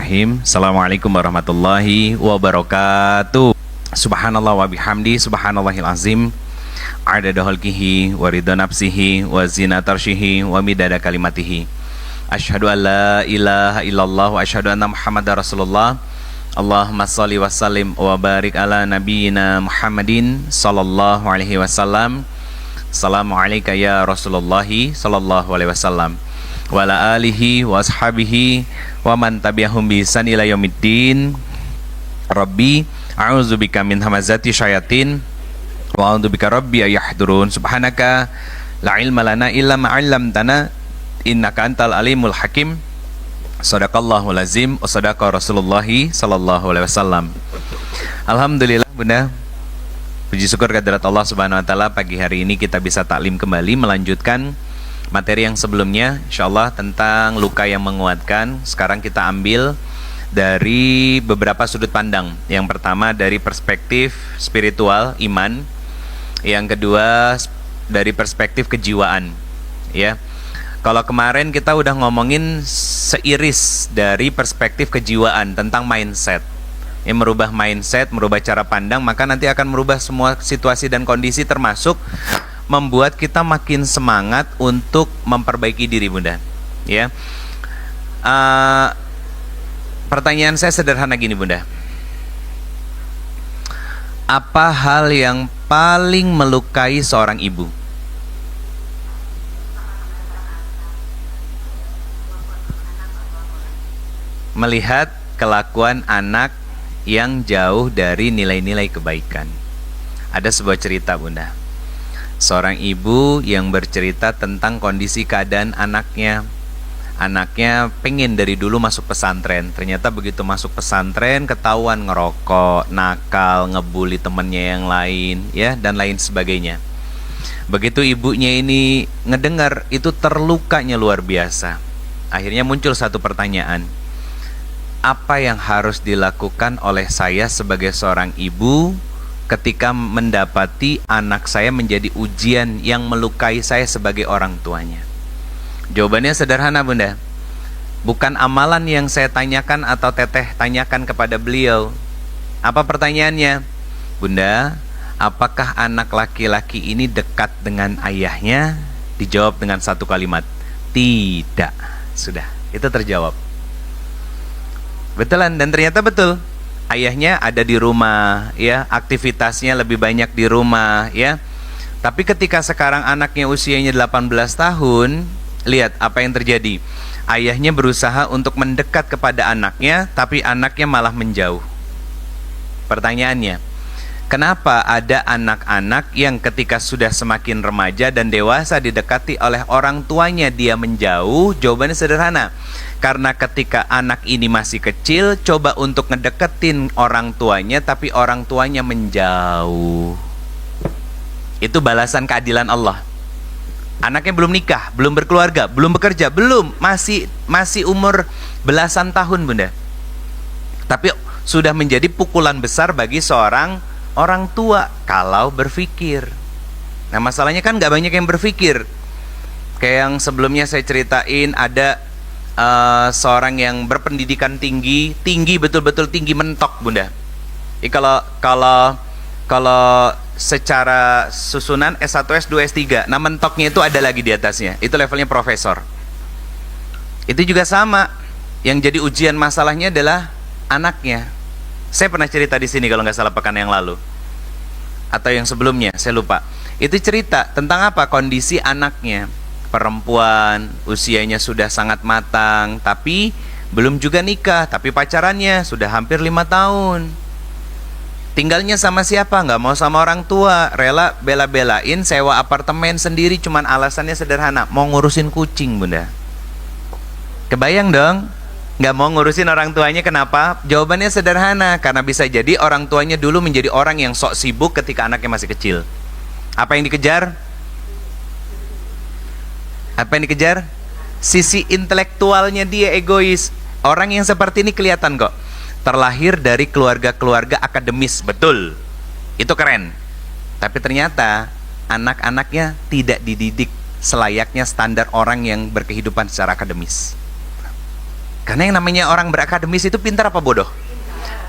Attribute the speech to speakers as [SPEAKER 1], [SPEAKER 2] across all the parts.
[SPEAKER 1] Bismillahirrahmanirrahim. Assalamualaikum warahmatullahi wabarakatuh. Subhanallah wa bihamdi, subhanallahil azim. Adada khalqihi wa ridha nafsihi wa zinata arsyihi wa midada kalimatihi. Asyhadu an la ilaha illallah wa asyhadu anna Muhammadar Rasulullah. Allahumma shalli wa sallim wa barik ala nabiyyina Muhammadin sallallahu alaihi wasallam. Assalamualaikum ya Rasulullah sallallahu alaihi wasallam. Wa ala alihi wa ashabihi wa man tabi'ahum bi ihsan ila yaumiddin. Rabbi a'udzubika min hamazati syayatin wa a'udzubika rabbi ayahdurun. Subhanaka la ilma lana illa ma 'allamtana innaka antal alimul hakim. Shadaqallahul azim wa shadaqa Rasulullah sallallahu alaihi wasallam. Alhamdulillah Bunda, puji syukur kehadirat Allah Subhanahu wa taala, pagi hari ini kita bisa taklim kembali melanjutkan materi yang sebelumnya, insyaallah tentang luka yang menguatkan. Sekarang kita ambil dari beberapa sudut pandang. Yang pertama dari perspektif spiritual, iman. Yang kedua dari perspektif kejiwaan. Ya, kalau kemarin kita udah ngomongin seiris dari perspektif kejiwaan tentang mindset. Yang merubah mindset, merubah cara pandang, maka nanti akan merubah semua situasi dan kondisi, termasuk membuat kita makin semangat untuk memperbaiki diri Bunda. Ya, pertanyaan saya sederhana gini Bunda, apa hal yang paling melukai seorang ibu? Melihat kelakuan anak yang jauh dari nilai-nilai kebaikan. Ada sebuah cerita Bunda, seorang ibu yang bercerita tentang kondisi keadaan anaknya. Anaknya pengen dari dulu masuk pesantren. Ternyata begitu masuk pesantren ketahuan ngerokok, nakal, ngebully temennya yang lain, ya, dan lain sebagainya. Begitu ibunya ini ngedengar, itu terlukanya luar biasa. Akhirnya muncul satu pertanyaan, apa yang harus dilakukan oleh saya sebagai seorang ibu ketika mendapati anak saya menjadi ujian yang melukai saya sebagai orang tuanya? Jawabannya sederhana Bunda, bukan amalan yang saya tanyakan atau teteh tanyakan kepada beliau. Apa pertanyaannya? Bunda, apakah anak laki-laki ini dekat dengan ayahnya? Dijawab dengan satu kalimat, tidak. Sudah, itu terjawab. Betulan, dan ternyata betul. Ayahnya ada di rumah, ya, aktivitasnya lebih banyak di rumah, ya. Tapi ketika sekarang anaknya usianya 18 tahun, lihat apa yang terjadi. Ayahnya berusaha untuk mendekat kepada anaknya, tapi anaknya malah menjauh. Pertanyaannya, kenapa ada anak-anak yang ketika sudah semakin remaja dan dewasa didekati oleh orang tuanya dia menjauh? Jawabannya sederhana, karena ketika anak ini masih kecil coba untuk ngedeketin orang tuanya, tapi orang tuanya menjauh. Itu balasan keadilan Allah. Anaknya belum nikah, belum berkeluarga, belum bekerja, belum, masih umur belasan tahun Bunda, tapi sudah menjadi pukulan besar bagi seorang orang tua kalau berpikir. Nah masalahnya kan gak banyak yang berpikir. Kayak yang sebelumnya saya ceritain, ada seorang yang berpendidikan tinggi betul-betul tinggi, mentok Bunda. Jadi kalau secara susunan S1, S2, S3, nah mentoknya itu ada lagi di atasnya, itu levelnya profesor. Itu juga sama, yang jadi ujian masalahnya adalah anaknya. Saya pernah cerita di sini kalau nggak salah pekan yang lalu atau yang sebelumnya, saya lupa. Itu cerita tentang apa? Kondisi anaknya, perempuan, usianya sudah sangat matang, tapi belum juga nikah, tapi pacarannya sudah hampir 5 tahun. Tinggalnya sama siapa? Nggak mau sama orang tua, rela bela-belain sewa apartemen sendiri, cuman alasannya sederhana, mau ngurusin kucing Bunda. Kebayang dong? Nggak mau ngurusin orang tuanya, kenapa? Jawabannya sederhana, karena bisa jadi orang tuanya dulu menjadi orang yang sok sibuk ketika anaknya masih kecil. Apa yang dikejar? Apa yang dikejar? Sisi intelektualnya dia egois. Orang yang seperti ini kelihatan kok, terlahir dari keluarga-keluarga akademis, betul, itu keren. Tapi ternyata anak-anaknya tidak dididik selayaknya standar orang yang berkehidupan secara akademis. Karena yang namanya orang berakademis itu pintar apa bodoh?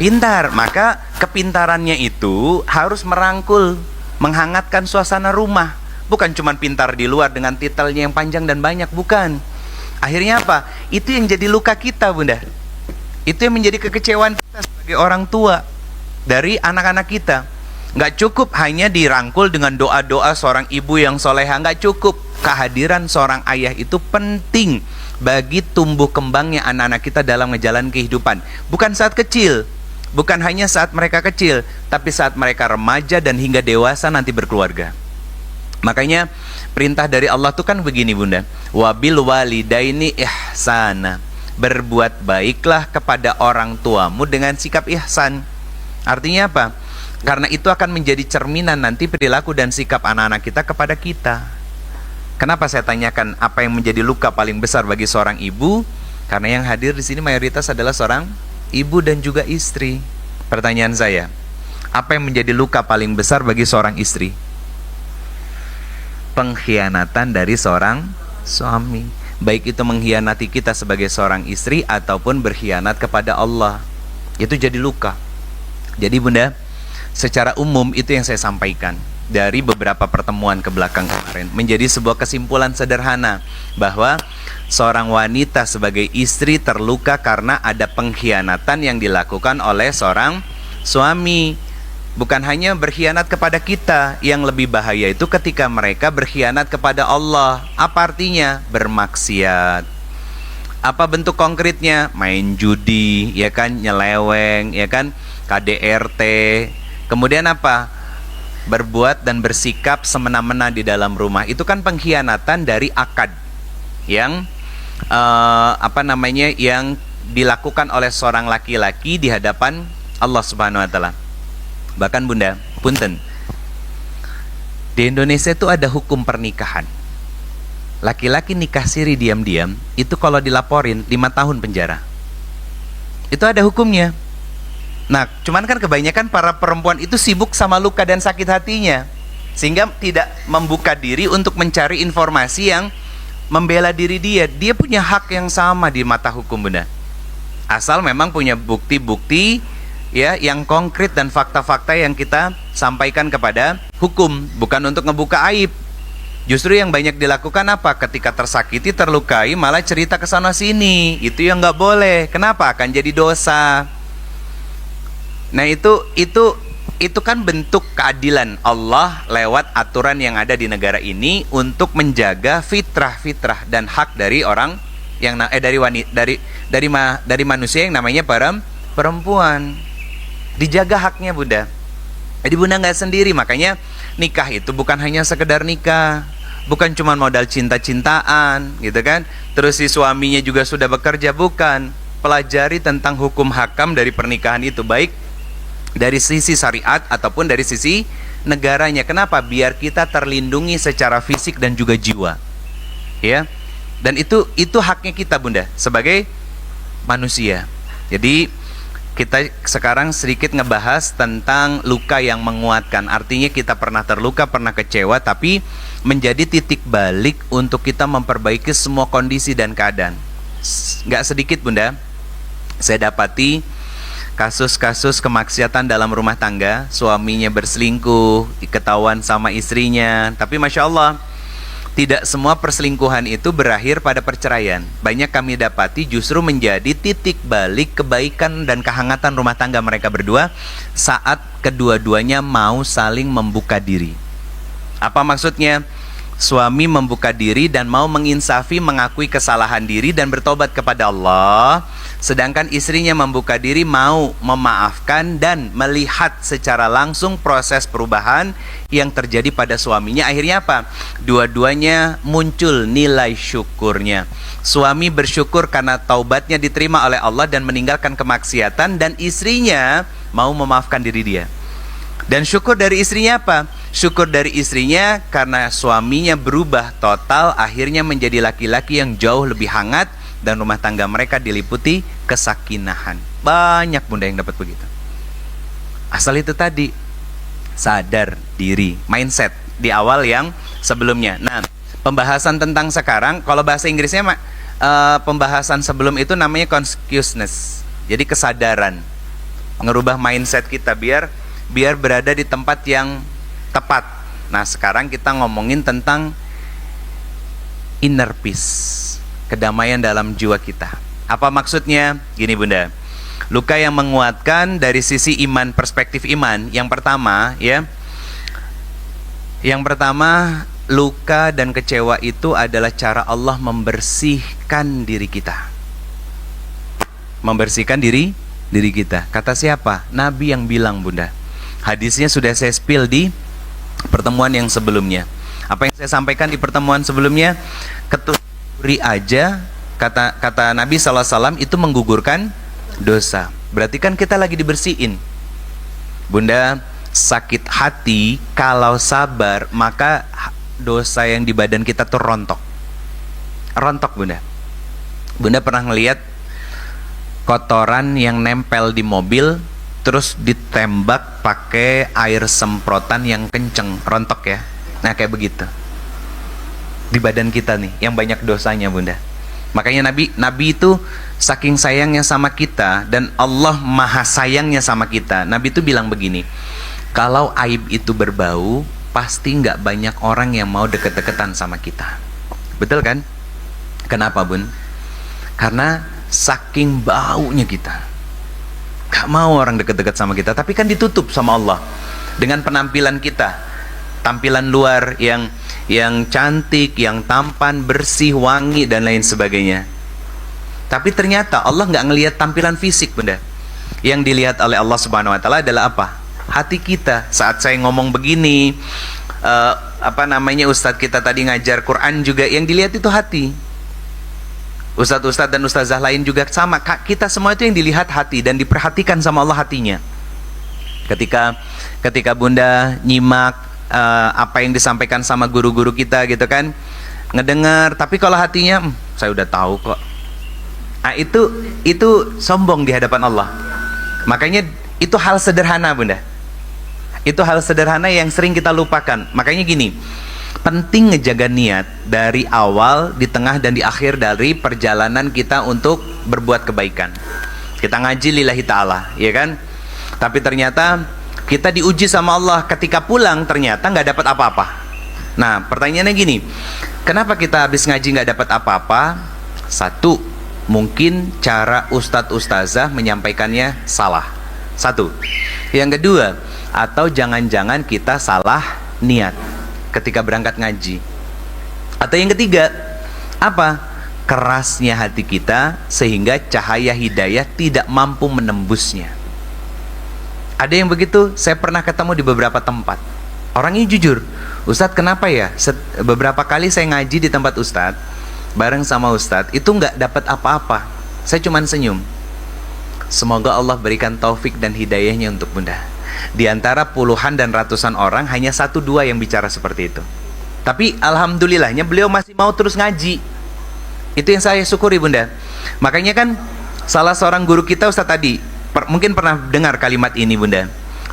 [SPEAKER 1] Pintar. Maka kepintarannya itu harus merangkul, menghangatkan suasana rumah. Bukan cuma pintar di luar dengan titelnya yang panjang dan banyak, bukan. Akhirnya apa? Itu yang jadi luka kita, Bunda. Itu yang menjadi kekecewaan kita sebagai orang tua dari anak-anak kita. Nggak cukup hanya dirangkul dengan doa-doa seorang ibu yang soleha, nggak cukup. Kehadiran seorang ayah itu penting bagi tumbuh kembangnya anak-anak kita dalam ngejalan kehidupan. Bukan saat kecil, bukan hanya saat mereka kecil, tapi saat mereka remaja dan hingga dewasa nanti berkeluarga. Makanya perintah dari Allah tuh kan begini, Bunda. Wabil walidaini ihsana. Berbuat baiklah kepada orang tuamu dengan sikap ihsan. Artinya apa? Karena itu akan menjadi cerminan nanti perilaku dan sikap anak-anak kita kepada kita. Kenapa saya tanyakan apa yang menjadi luka paling besar bagi seorang ibu? Karena yang hadir di sini mayoritas adalah seorang ibu dan juga istri. Pertanyaan saya, apa yang menjadi luka paling besar bagi seorang istri? Pengkhianatan dari seorang suami. Baik itu mengkhianati kita sebagai seorang istri ataupun berkhianat kepada Allah. Itu jadi luka. Jadi Bunda, secara umum itu yang saya sampaikan dari beberapa pertemuan ke belakang kemarin, menjadi sebuah kesimpulan sederhana bahwa seorang wanita sebagai istri terluka karena ada pengkhianatan yang dilakukan oleh seorang suami. Bukan hanya berkhianat kepada kita, yang lebih bahaya itu ketika mereka berkhianat kepada Allah. Apa artinya? Bermaksiat. Apa bentuk konkretnya? Main judi, ya kan, nyeleweng, ya kan, KDRT. Kemudian apa? Berbuat dan bersikap semena-mena di dalam rumah. Itu kan pengkhianatan dari akad yang yang dilakukan oleh seorang laki-laki di hadapan Allah Subhanahu wa taala. Bahkan Bunda, punten, di Indonesia itu ada hukum pernikahan. Laki-laki nikah siri diam-diam, itu kalau dilaporin 5 tahun penjara. Itu ada hukumnya. Nah, cuman kan kebanyakan para perempuan itu sibuk sama luka dan sakit hatinya, sehingga tidak membuka diri untuk mencari informasi yang membela diri dia. Dia punya hak yang sama di mata hukum, Bunda. Asal memang punya bukti-bukti ya yang konkret dan fakta-fakta yang kita sampaikan kepada hukum, bukan untuk ngebuka aib. Justru yang banyak dilakukan apa? Ketika tersakiti, terlukai, malah cerita ke sana sini. Itu yang nggak boleh. Kenapa? Akan jadi dosa. Nah, itu kan bentuk keadilan Allah lewat aturan yang ada di negara ini untuk menjaga fitrah dan hak dari orang yang dari manusia yang namanya perempuan. Dijaga haknya, Bunda. Jadi Bunda nggak sendiri. Makanya nikah itu bukan hanya sekedar nikah, bukan cuma modal cinta-cintaan, gitu kan. Terus si suaminya juga sudah bekerja, bukan. Pelajari tentang hukum hakam dari pernikahan itu, baik dari sisi syariat ataupun dari sisi negaranya. Kenapa? Biar kita terlindungi secara fisik dan juga jiwa, ya. Dan itu haknya kita, Bunda, sebagai manusia. Jadi kita sekarang sedikit ngebahas tentang luka yang menguatkan. Artinya kita pernah terluka, pernah kecewa, tapi menjadi titik balik untuk kita memperbaiki semua kondisi dan keadaan. Nggak sedikit, Bunda, saya dapati kasus-kasus kemaksiatan dalam rumah tangga. Suaminya berselingkuh, ketahuan sama istrinya. Tapi Masya Allah, tidak semua perselingkuhan itu berakhir pada perceraian. Banyak kami dapati justru menjadi titik balik kebaikan dan kehangatan rumah tangga mereka berdua saat kedua-duanya mau saling membuka diri. Apa maksudnya? Suami membuka diri dan mau menginsafi, mengakui kesalahan diri dan bertobat kepada Allah. Sedangkan istrinya membuka diri, mau memaafkan dan melihat secara langsung proses perubahan yang terjadi pada suaminya. Akhirnya apa? Dua-duanya muncul nilai syukurnya. Suami bersyukur karena taubatnya diterima oleh Allah dan meninggalkan kemaksiatan, dan istrinya mau memaafkan diri dia. Dan syukur dari istrinya apa? Syukur dari istrinya karena suaminya berubah total, akhirnya menjadi laki-laki yang jauh lebih hangat, dan rumah tangga mereka diliputi kesakinahan. Banyak Bunda yang dapat begitu. Asal itu tadi, sadar diri, mindset di awal yang sebelumnya. Nah, pembahasan tentang sekarang, kalau bahasa Inggrisnya pembahasan sebelum itu namanya consciousness. Jadi kesadaran, ngerubah mindset kita biar berada di tempat yang tepat. Nah, sekarang kita ngomongin tentang inner peace, kedamaian dalam jiwa kita. Apa maksudnya? Gini Bunda, luka yang menguatkan dari sisi iman, perspektif iman. Yang pertama ya, luka dan kecewa itu adalah cara Allah membersihkan diri kita. Membersihkan diri kita. Kata siapa? Nabi yang bilang Bunda. Hadisnya sudah saya spill di pertemuan yang sebelumnya. Apa yang saya sampaikan di pertemuan sebelumnya, keturi aja kata Nabi SAW itu menggugurkan dosa. Berarti kan kita lagi dibersihin. Bunda, sakit hati kalau sabar maka dosa yang di badan kita tuh rontok Bunda. Bunda pernah ngelihat kotoran yang nempel di mobil terus ditembak pakai air semprotan yang kenceng, rontok ya. Nah kayak begitu di badan kita nih yang banyak dosanya Bunda. Makanya Nabi itu saking sayangnya sama kita, dan Allah maha sayangnya sama kita. Nabi itu bilang begini, kalau aib itu berbau, pasti nggak banyak orang yang mau deket-deketan sama kita. Betul kan? Kenapa Bun? Karena saking baunya kita, gak mau orang deket-deket sama kita. Tapi kan ditutup sama Allah dengan penampilan kita, tampilan luar yang cantik, yang tampan, bersih, wangi, dan lain sebagainya. Tapi ternyata Allah nggak ngelihat tampilan fisik Bunda. Yang dilihat oleh Allah Subhanahu Wa Taala adalah apa? Hati kita. Saat saya ngomong begini, Ustadz kita tadi ngajar Quran juga, yang dilihat itu hati. Ustadz dan ustazah lain juga sama. Kita semua itu yang dilihat hati, dan diperhatikan sama Allah hatinya. Ketika Bunda nyimak apa yang disampaikan sama guru-guru kita gitu kan, ngedengar, tapi kalau hatinya saya udah tahu kok. Nah, itu sombong di hadapan Allah. Makanya itu hal sederhana Bunda. Itu hal sederhana yang sering kita lupakan. Makanya gini, penting ngejaga niat dari awal, di tengah, dan di akhir dari perjalanan kita untuk berbuat kebaikan. Kita ngaji lillahi ta'ala, ya kan? Tapi ternyata kita diuji sama Allah, ketika pulang ternyata nggak dapat apa-apa. Nah pertanyaannya gini, kenapa kita habis ngaji nggak dapat apa-apa? Satu, mungkin cara ustadz ustazah menyampaikannya salah. Satu. Yang kedua, atau jangan-jangan kita salah niat ketika berangkat ngaji. Atau yang ketiga, apa? Kerasnya hati kita sehingga cahaya hidayah tidak mampu menembusnya. Ada yang begitu, saya pernah ketemu di beberapa tempat. Orangnya jujur, Ustadz kenapa ya? Beberapa kali saya ngaji di tempat Ustadz, bareng sama Ustadz, itu nggak dapat apa-apa. Saya cuman senyum. Semoga Allah berikan taufik dan hidayahnya untuk Bunda. Di antara puluhan dan ratusan orang, hanya 1-2 yang bicara seperti itu. Tapi alhamdulillahnya beliau masih mau terus ngaji. Itu yang saya syukuri Bunda. Makanya kan salah seorang guru kita Ustadz tadi, mungkin pernah dengar kalimat ini Bunda.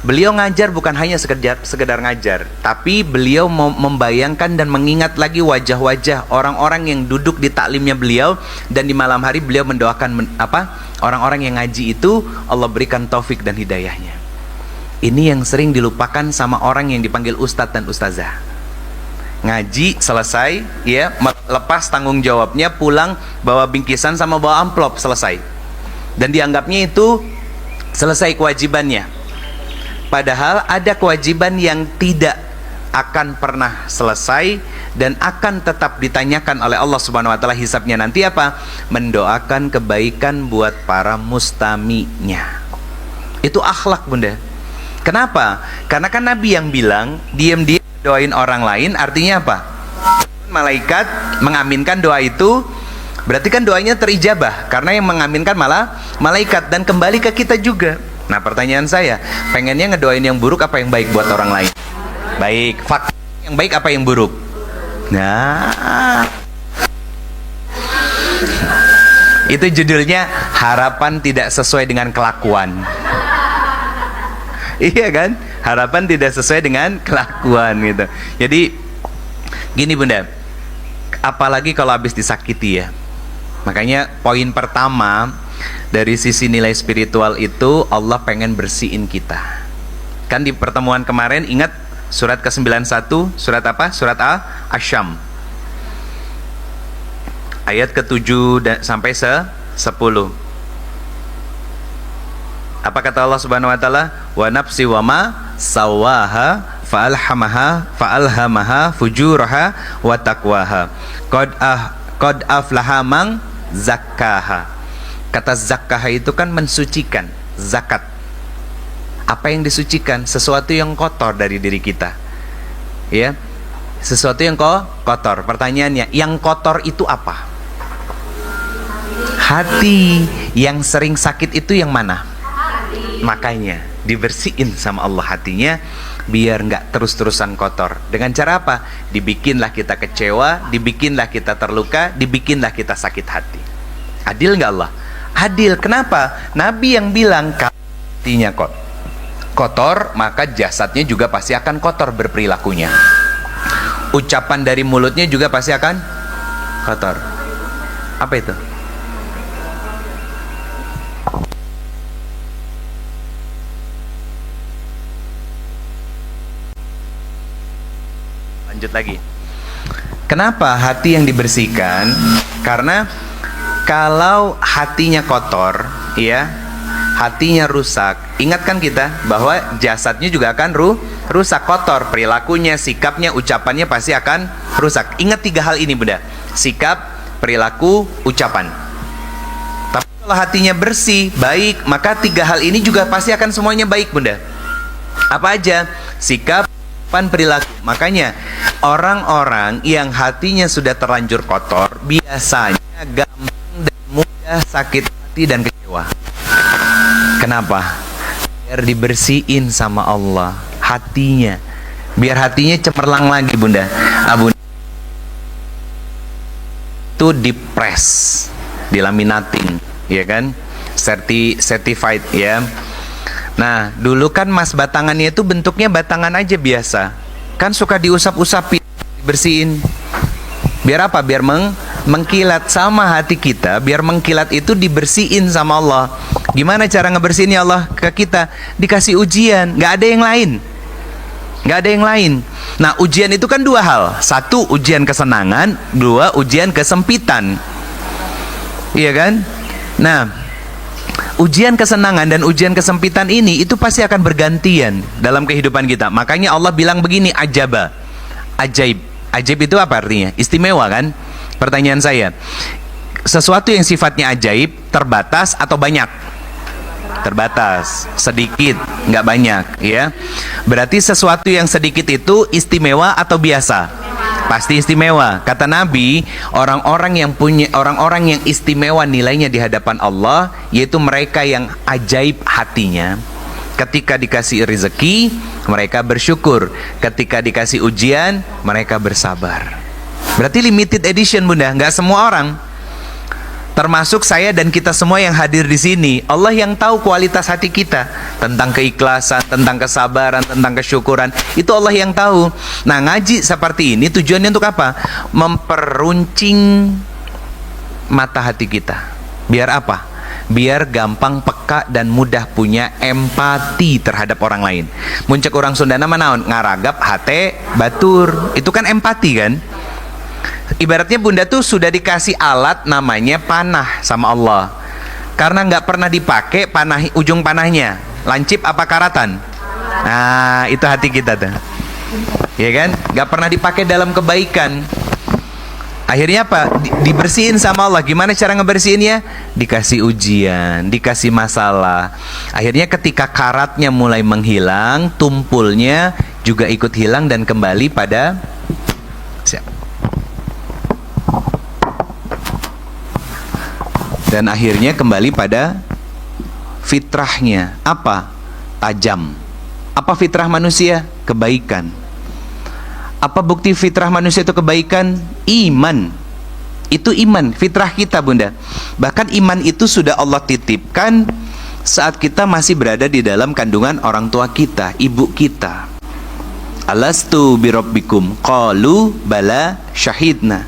[SPEAKER 1] Beliau ngajar bukan hanya sekedar ngajar, tapi beliau membayangkan dan mengingat lagi wajah-wajah orang-orang yang duduk di taklimnya beliau, dan di malam hari beliau mendoakan orang-orang yang ngaji itu Allah berikan taufik dan hidayahnya. Ini yang sering dilupakan sama orang yang dipanggil ustadz dan ustazah. Ngaji selesai, ya, lepas tanggung jawabnya, pulang bawa bingkisan sama bawa amplop, selesai. Dan dianggapnya itu selesai kewajibannya. Padahal ada kewajiban yang tidak akan pernah selesai dan akan tetap ditanyakan oleh Allah Subhanahu Wa Taala hisabnya nanti apa? Mendoakan kebaikan buat para mustaminya. Itu akhlak Bunda. Kenapa? Karena kan Nabi yang bilang diam-diam doain orang lain, artinya apa? Malaikat mengaminkan doa itu, berarti kan doanya terijabah, karena yang mengaminkan malah malaikat, dan kembali ke kita juga. Nah pertanyaan saya, pengennya ngedoain yang buruk apa yang baik buat orang lain? Baik. Fakta yang baik apa yang buruk? Nah, itu judulnya harapan tidak sesuai dengan kelakuan. Iya kan? Harapan tidak sesuai dengan kelakuan gitu. Jadi gini Bunda, apalagi kalau habis disakiti ya. Makanya poin pertama dari sisi nilai spiritual itu Allah pengen bersihin kita. Kan di pertemuan kemarin ingat surat ke-91, surat apa? Surat Asy-Syam. Ayat ke-7 sampai 10. Apa kata Allah Subhanahu wa taala? Wa nafsi wa ma sawaha fa'alhamaha fujuraha wa taqwaha. Qad aflaha man zakkaha. Kata zakkaha itu kan mensucikan, zakat. Apa yang disucikan? Sesuatu yang kotor dari diri kita. Ya. Sesuatu yang kotor. Pertanyaannya, yang kotor itu apa? Hati. Yang sering sakit itu yang mana? Makanya dibersihin sama Allah hatinya biar nggak terus-terusan kotor. Dengan cara apa? Dibikinlah kita kecewa, dibikinlah kita terluka, dibikinlah kita sakit hati. Adil nggak Allah? Adil. Kenapa? Nabi yang bilang kalau hatinya kotor, maka jasadnya juga pasti akan kotor berperilakunya. Ucapan dari mulutnya juga pasti akan kotor. Apa itu? Lanjut lagi. Kenapa hati yang dibersihkan? Karena kalau hatinya kotor, ya, hatinya rusak. Ingatkan kita bahwa jasadnya juga akan rusak, kotor. Perilakunya, sikapnya, ucapannya pasti akan rusak. Ingat 3 hal ini, Bunda. Sikap, perilaku, ucapan. Tapi kalau hatinya bersih, baik, maka 3 hal ini juga pasti akan semuanya baik, Bunda. Apa aja? Sikap, perilaku. Makanya orang-orang yang hatinya sudah terlanjur kotor biasanya gampang dan mudah sakit hati dan kecewa. Kenapa? Biar dibersihin sama Allah hatinya, biar hatinya cemerlang lagi, Bunda. Itu dipres, dilaminating, ya kan? Certified, ya. Nah, dulu kan emas batangannya itu bentuknya batangan aja biasa. Kan suka diusap-usapin, dibersihin. Biar apa? Biar mengkilat sama hati kita. Biar mengkilat itu dibersihin sama Allah. Gimana cara ngebersihin ya Allah ke kita? Dikasih ujian, nggak ada yang lain. Nggak ada yang lain. Nah, ujian itu kan 2 hal. 1, ujian kesenangan. 2, ujian kesempitan. Iya kan? Nah, ujian kesenangan dan ujian kesempitan ini itu pasti akan bergantian dalam kehidupan kita. Makanya Allah bilang begini, ajaba, ajaib. Ajaib itu apa artinya? Istimewa kan? Pertanyaan saya, sesuatu yang sifatnya ajaib terbatas atau banyak? Terbatas, sedikit, nggak banyak, ya. Berarti sesuatu yang sedikit itu istimewa atau biasa? Pasti istimewa. Kata Nabi, orang-orang yang istimewa nilainya di hadapan Allah yaitu mereka yang ajaib hatinya. Ketika dikasih rezeki, mereka bersyukur. Ketika dikasih ujian, mereka bersabar. Berarti limited edition, Bunda. Nggak semua orang. Termasuk saya dan kita semua yang hadir di sini. Allah yang tahu kualitas hati kita, tentang keikhlasan, tentang kesabaran, tentang kesyukuran. Itu Allah yang tahu. Nah, ngaji seperti ini tujuannya untuk apa? Memperuncing mata hati kita. Biar apa? Biar gampang peka dan mudah punya empati terhadap orang lain. Muncak orang Sunda nama naon? Ngaragap hate batur. Itu kan empati kan? Ibaratnya Bunda tuh sudah dikasih alat namanya panah sama Allah. Karena nggak pernah dipakai ujung panahnya, lancip apa karatan? Nah, itu hati kita tuh, ya kan? Nggak pernah dipakai dalam kebaikan. Akhirnya apa? Dibersihin sama Allah. Gimana cara ngebersihinnya? Dikasih ujian, dikasih masalah. Akhirnya ketika karatnya mulai menghilang, tumpulnya juga ikut hilang dan kembali pada dan akhirnya kembali pada fitrahnya. Apa? Tajam. Apa fitrah manusia? Kebaikan. Apa bukti fitrah manusia itu kebaikan? Iman. Itu iman, fitrah kita, Bunda. Bahkan iman itu sudah Allah titipkan saat kita masih berada di dalam kandungan orang tua kita, ibu kita. Alastu birabbikum qalu bala syahidna.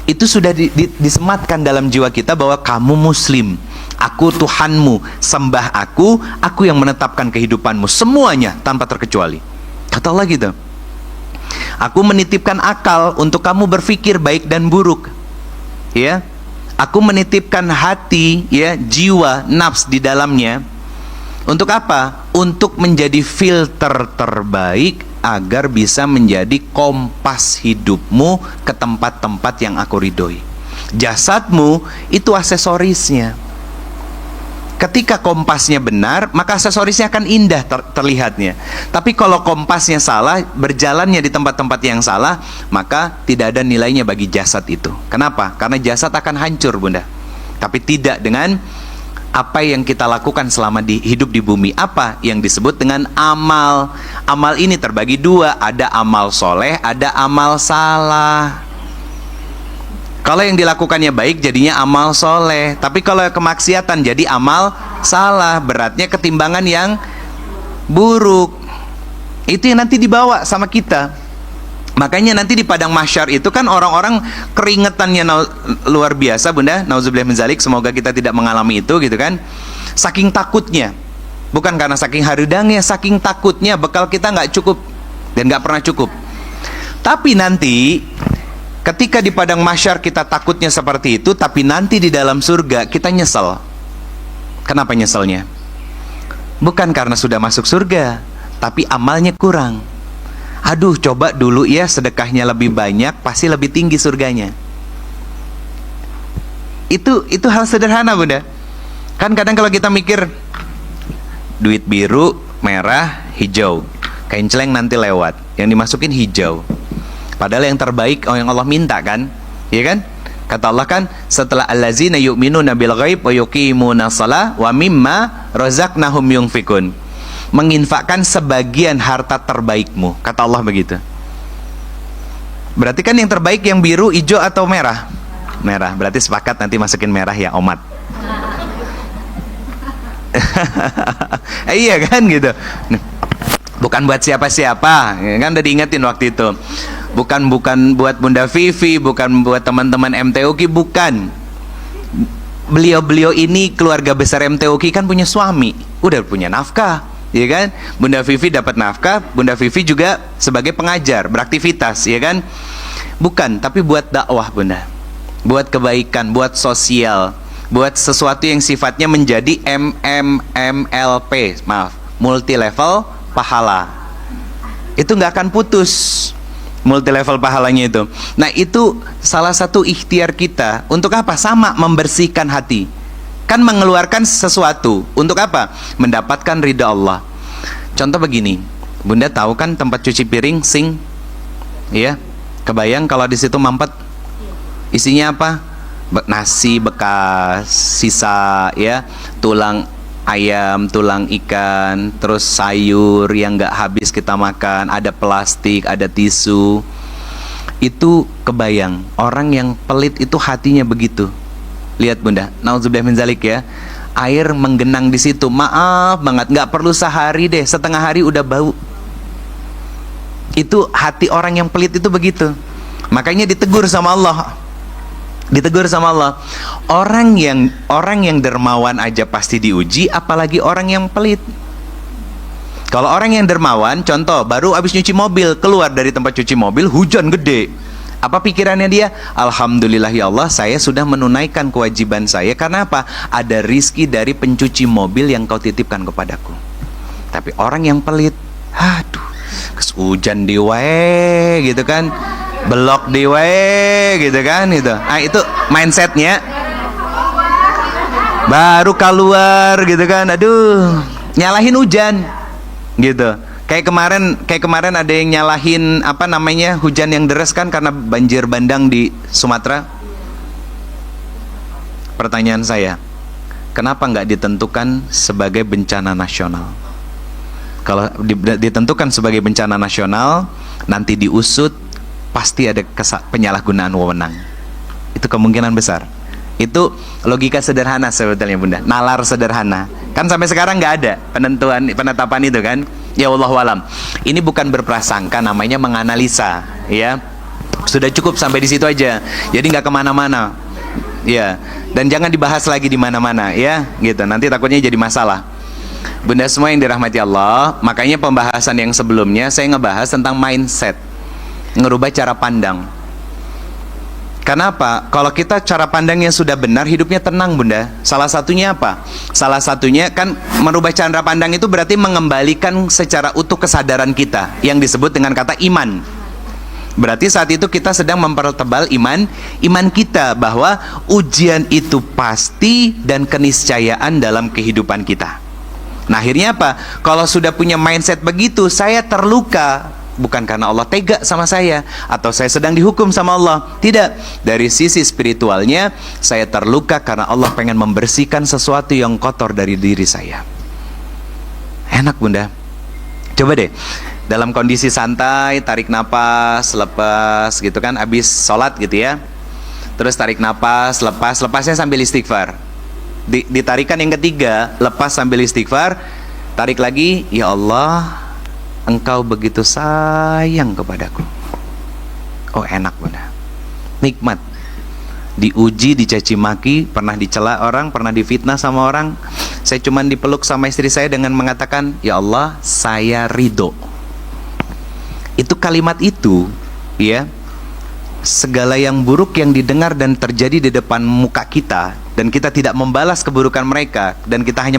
[SPEAKER 1] Itu sudah disematkan dalam jiwa kita bahwa kamu muslim, aku Tuhanmu, sembah aku yang menetapkan kehidupanmu semuanya tanpa terkecuali. Kata Allah gitu. Aku menitipkan akal untuk kamu berpikir baik dan buruk. Ya. Aku menitipkan hati, ya, jiwa, nafs di dalamnya. Untuk apa? Untuk menjadi filter terbaik agar bisa menjadi kompas hidupmu ke tempat-tempat yang aku ridhoi. Jasadmu itu aksesorisnya. Ketika kompasnya benar, maka aksesorisnya akan indah terlihatnya. Tapi kalau kompasnya salah, berjalannya di tempat-tempat yang salah, maka tidak ada nilainya bagi jasad itu. Kenapa? Karena jasad akan hancur, Bunda. Tapi tidak dengan apa yang kita lakukan selama hidup di bumi. Apa yang disebut dengan amal. Amal ini terbagi dua, ada amal soleh, ada amal salah. Kalau yang dilakukannya baik jadinya amal soleh, tapi kalau kemaksiatan jadi amal salah. Beratnya ketimbangan yang buruk. Itu yang nanti dibawa sama kita. Makanya nanti di padang mahsyar itu kan orang-orang keringetannya luar biasa, Bunda. Nauzubillah min dzalik, semoga kita tidak mengalami itu gitu kan. Saking takutnya, bukan karena saking harudangnya, saking takutnya bekal kita nggak cukup dan nggak pernah cukup. Tapi nanti ketika di padang mahsyar kita takutnya seperti itu, tapi nanti di dalam surga kita nyesel. Kenapa nyeselnya? Bukan karena sudah masuk surga, tapi amalnya kurang. Aduh, coba dulu ya sedekahnya lebih banyak, pasti lebih tinggi surganya. Itu hal sederhana, Bunda. Kan kadang kalau kita mikir duit biru, merah, hijau, kain celeng nanti lewat, yang dimasukin hijau. Padahal yang terbaik yang Allah minta kan, ya kan? Kata Allah kan, setelah allazina yu'minuna bil ghaib wa yuqimuna shalah wa mimma razaqnahum yunfikun. Menginfakkan sebagian harta terbaikmu, kata Allah begitu. Berarti kan yang terbaik yang biru, hijau atau merah? Merah. Berarti sepakat nanti masukin merah ya, Omat. Iya kan gitu. Bukan buat siapa-siapa, kan udah diingetin waktu itu. Bukan buat Bunda Vivi, bukan buat teman-teman MTUQ, bukan. Beliau-beliau ini keluarga besar MTUQ kan punya suami, udah punya nafkah, ya kan? Bunda Vivi dapat nafkah, Bunda Vivi juga sebagai pengajar, beraktivitas, ya kan? Bukan, tapi buat dakwah, Bunda. Buat kebaikan, buat sosial, buat sesuatu yang sifatnya menjadi MLP, maaf, multi level pahala. Itu nggak akan putus multi level pahalanya itu. Nah, itu salah satu ikhtiar kita. Untuk apa? Sama, membersihkan hati. Kan mengeluarkan sesuatu. Untuk apa? Mendapatkan ridha Allah. Contoh begini, Bunda tahu kan tempat cuci piring, sink, ya? Kebayang kalau di situ mampet, isinya apa? Nasi bekas, sisa, ya, tulang ayam, tulang ikan, terus sayur yang nggak habis kita makan, ada plastik, ada tisu. Itu kebayang, orang yang pelit itu hatinya begitu. Lihat, Bunda, nauzubillah min dzalik ya, air menggenang di situ, maaf banget, nggak perlu sehari deh, setengah hari udah bau. Itu hati orang yang pelit itu begitu. Makanya ditegur sama Allah. Ditegur sama Allah. Orang yang dermawan aja pasti diuji, apalagi orang yang pelit. Kalau orang yang dermawan, contoh baru habis nyuci mobil, keluar dari tempat cuci mobil, hujan gede. Apa pikirannya dia? Alhamdulillah ya Allah, saya sudah menunaikan kewajiban saya. Karena apa? Ada rizki dari pencuci mobil yang kau titipkan kepadaku. Tapi orang yang pelit, aduh, hujan di wae gitu kan, belok di wae gitu kan, itu. Ah, itu mindsetnya. Baru keluar gitu kan, aduh, nyalahin hujan gitu. Kayak kemarin ada yang nyalahin apa namanya, hujan yang deras kan karena banjir bandang di Sumatera. Pertanyaan saya, kenapa nggak ditentukan sebagai bencana nasional? Kalau ditentukan sebagai bencana nasional, nanti diusut, pasti ada penyalahgunaan wewenang. Itu kemungkinan besar. Itu logika sederhana sebetulnya, Bunda. Nalar sederhana. Kan sampai sekarang nggak ada penetapan itu kan. Ya Wallahualam. Ini bukan berprasangka, namanya menganalisa, ya. Sudah cukup sampai di situ aja. Jadi nggak kemana-mana, ya. Dan jangan dibahas lagi di mana-mana, ya, gitu. Nanti takutnya jadi masalah. Bunda semua yang dirahmati Allah, makanya pembahasan yang sebelumnya saya ngebahas tentang mindset, ngerubah cara pandang. Kenapa? Kalau kita cara pandangnya sudah benar, hidupnya tenang, Bunda. Salah satunya apa? Salah satunya kan merubah cara pandang itu berarti mengembalikan secara utuh kesadaran kita, yang disebut dengan kata iman. Berarti saat itu kita sedang mempertebal iman kita bahwa ujian itu pasti dan keniscayaan dalam kehidupan kita. Nah, akhirnya apa? Kalau sudah punya mindset begitu, saya terluka bukan karena Allah tega sama saya atau saya sedang dihukum sama Allah. Tidak. Dari sisi spiritualnya, saya terluka karena Allah pengen membersihkan sesuatu yang kotor dari diri saya. Enak, Bunda. Coba deh, dalam kondisi santai, tarik napas, lepas gitu kan, habis sholat gitu ya. Terus tarik napas, lepas, lepasnya sambil istighfar. Ditarikan yang ketiga, lepas sambil istighfar, tarik lagi, ya Allah, Engkau begitu sayang kepadaku. Oh, enak, Bunda. Nikmat. Diuji, dicaci maki, pernah dicela orang, pernah difitnah sama orang. Saya cuman dipeluk sama istri saya dengan mengatakan, ya Allah, saya ridho. Itu kalimat itu, ya, segala yang buruk yang didengar dan terjadi di depan muka kita, dan kita tidak membalas keburukan mereka, dan kita hanya